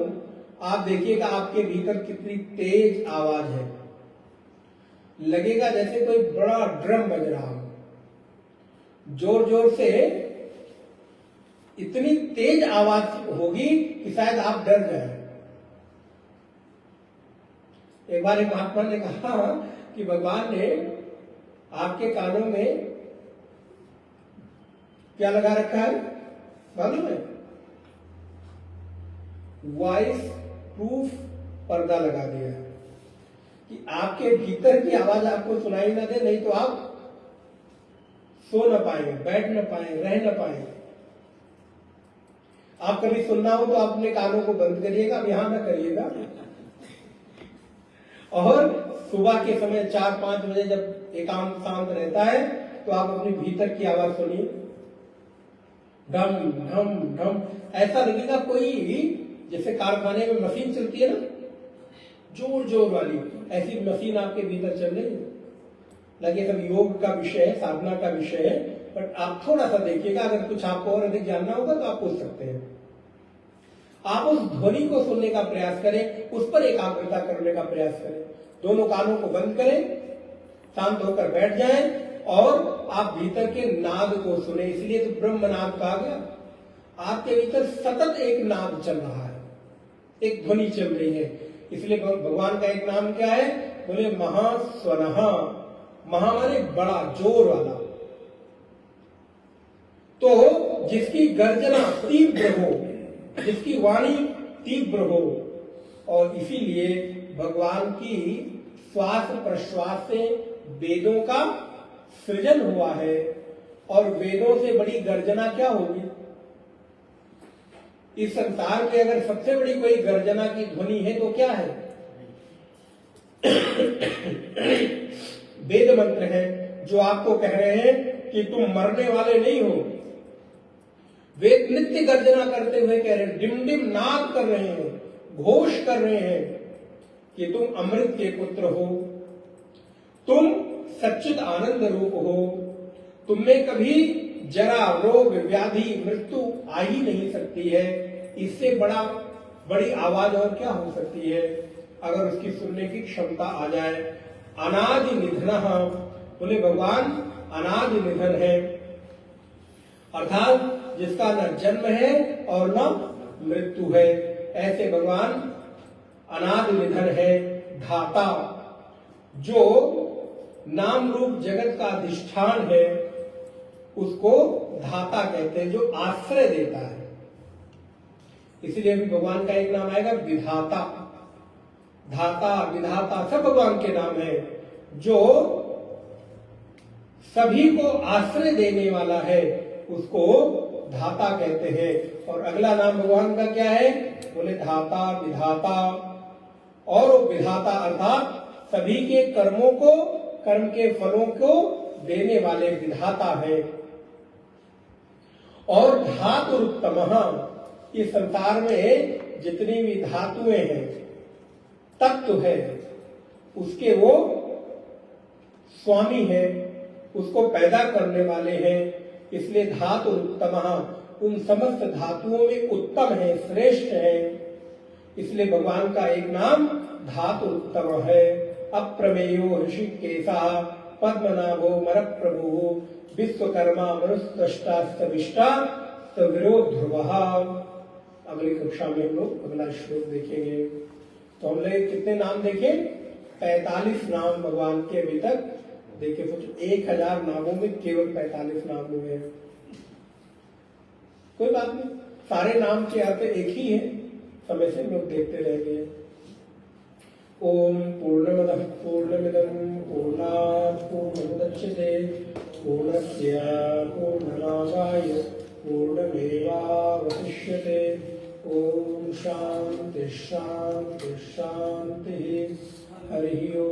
आप देखिएगा आपके भीतर कितनी तेज आवाज है। लगेगा जैसे कोई बड़ा ड्रम बज रहा हो, जोर जोर से इतनी तेज आवाज होगी कि शायद आप डर जाए। एक बार एक महात्मा ने कहा कि भगवान ने आपके कानों में क्या लगा रखा है मालूम है? वॉइस प्रूफ पर्दा लगा दिया है कि आपके भीतर की आवाज आपको सुनाई ना दे, नहीं तो आप सो न पाए, बैठ न पाए, रह न पाए। आप कभी सुनना हो तो आप अपने कानों को बंद करिएगा, अब यहां ना करिएगा। और सुबह के समय 4-5 बजे जब एकांत शांत रहता है तो आप अपनी भीतर की आवाज सुनिए, ढम ढम ढम। ऐसा लगेगा कोई जैसे कारखाने में मशीन चलती है ना, जोर जोर वाली, ऐसी मशीन आपके भीतर चल रही है। लगे सब योग का विषय है, साधना का विषय है, बट आप थोड़ा सा देखिएगा। अगर कुछ आपको और अधिक जानना होगा तो आप पूछ सकते हैं। आप उस ध्वनि को सुनने का प्रयास करें, उस पर एकाग्रता करने का प्रयास करें। दोनों कानों को बंद करें, शांत होकर बैठ जाएं और आप भीतर के नाद को सुने। इसलिए तो ब्रह्मनाद कहा गया। आपके भीतर सतत एक नाद चल रहा है, एक ध्वनि चल रही है। इसलिए भगवान का एक नाम क्या है? बोले महास्वनः। महा माने बड़ा, जोर वाला। तो जिसकी गर्जना तीव्र हो, जिसकी वाणी तीव्र हो, और इसीलिए भगवान की श्वास प्रश्वास से वेदों का सृजन हुआ है, और वेदों से बड़ी गर्जना क्या होगी? इस संसार में अगर सबसे बड़ी कोई गर्जना की ध्वनि है तो क्या है? वेद मंत्र है जो आपको कह रहे हैं कि तुम मरने वाले नहीं हो। वेद नित्य गर्जना करते हुए कह रहे हैं, डिम डिम नाद कर रहे हैं, घोष कर रहे हैं कि तुम अमृत के पुत्र हो, तुम सच्चिद आनंद रूप हो, तुम में कभी जरा रोग व्याधि मृत्यु आ ही नहीं सकती है। इससे बड़ी आवाज और क्या हो सकती है अगर उसकी सुनने की क्षमता आ जाए। अनादि निधन, बोले भगवान अनादि निधन है, अर्थात जिसका न जन्म है और न मृत्यु है, ऐसे भगवान अनादि निधन है। धाता, जो नाम रूप जगत का अधिष्ठान है उसको धाता कहते हैं, जो आश्रय देता है। इसलिए भी भगवान का एक नाम आएगा विधाता। धाता विधाता सब भगवान के नाम है, जो सभी को आश्रय देने वाला है, उसको धाता कहते हैं। और अगला नाम भगवान का क्या है? बोले धाता विधाता। और विधाता अर्थात सभी के कर्मों को, कर्म के फलों को देने वाले विधाता है। और धातुरुत्तमः, इस संसार में जितनी भी धातुएं हैं, तत्व है, उसके वो स्वामी है, उसको पैदा करने वाले हैं। इसलिए धातुरुत्तमः, उन समस्त धातुओं में उत्तम है, श्रेष्ठ है। इसलिए भगवान का एक नाम धातुरुत्तम है। अप्रमेयो ऋषिकेशः पद्मनाभो मरप्रभुः विश्वकर्मा मनुष्यष्टा सविष्टा सविरो ध्रुवः। अगली कक्षा में हम लोग अगला श्लोक देखेंगे। तो हम लोग कितने नाम देखे? 45 नाम भगवान के अभी तक देखे। सोचो 1000 नामों में केवल 45 नाम हुए हैं। कोई बात नहीं, सारे नाम के अर्थ एक ही है, समय से लोग देखते रहेंगे। ओम पूर्णमदः पूर्णमिदं पूर्णात् पूर्णमुदच्यते पूर्णस्य पूर्णमादाय पूर्णमेवावशिष्यते। ओम शांति शांति शांति। हरि ओम।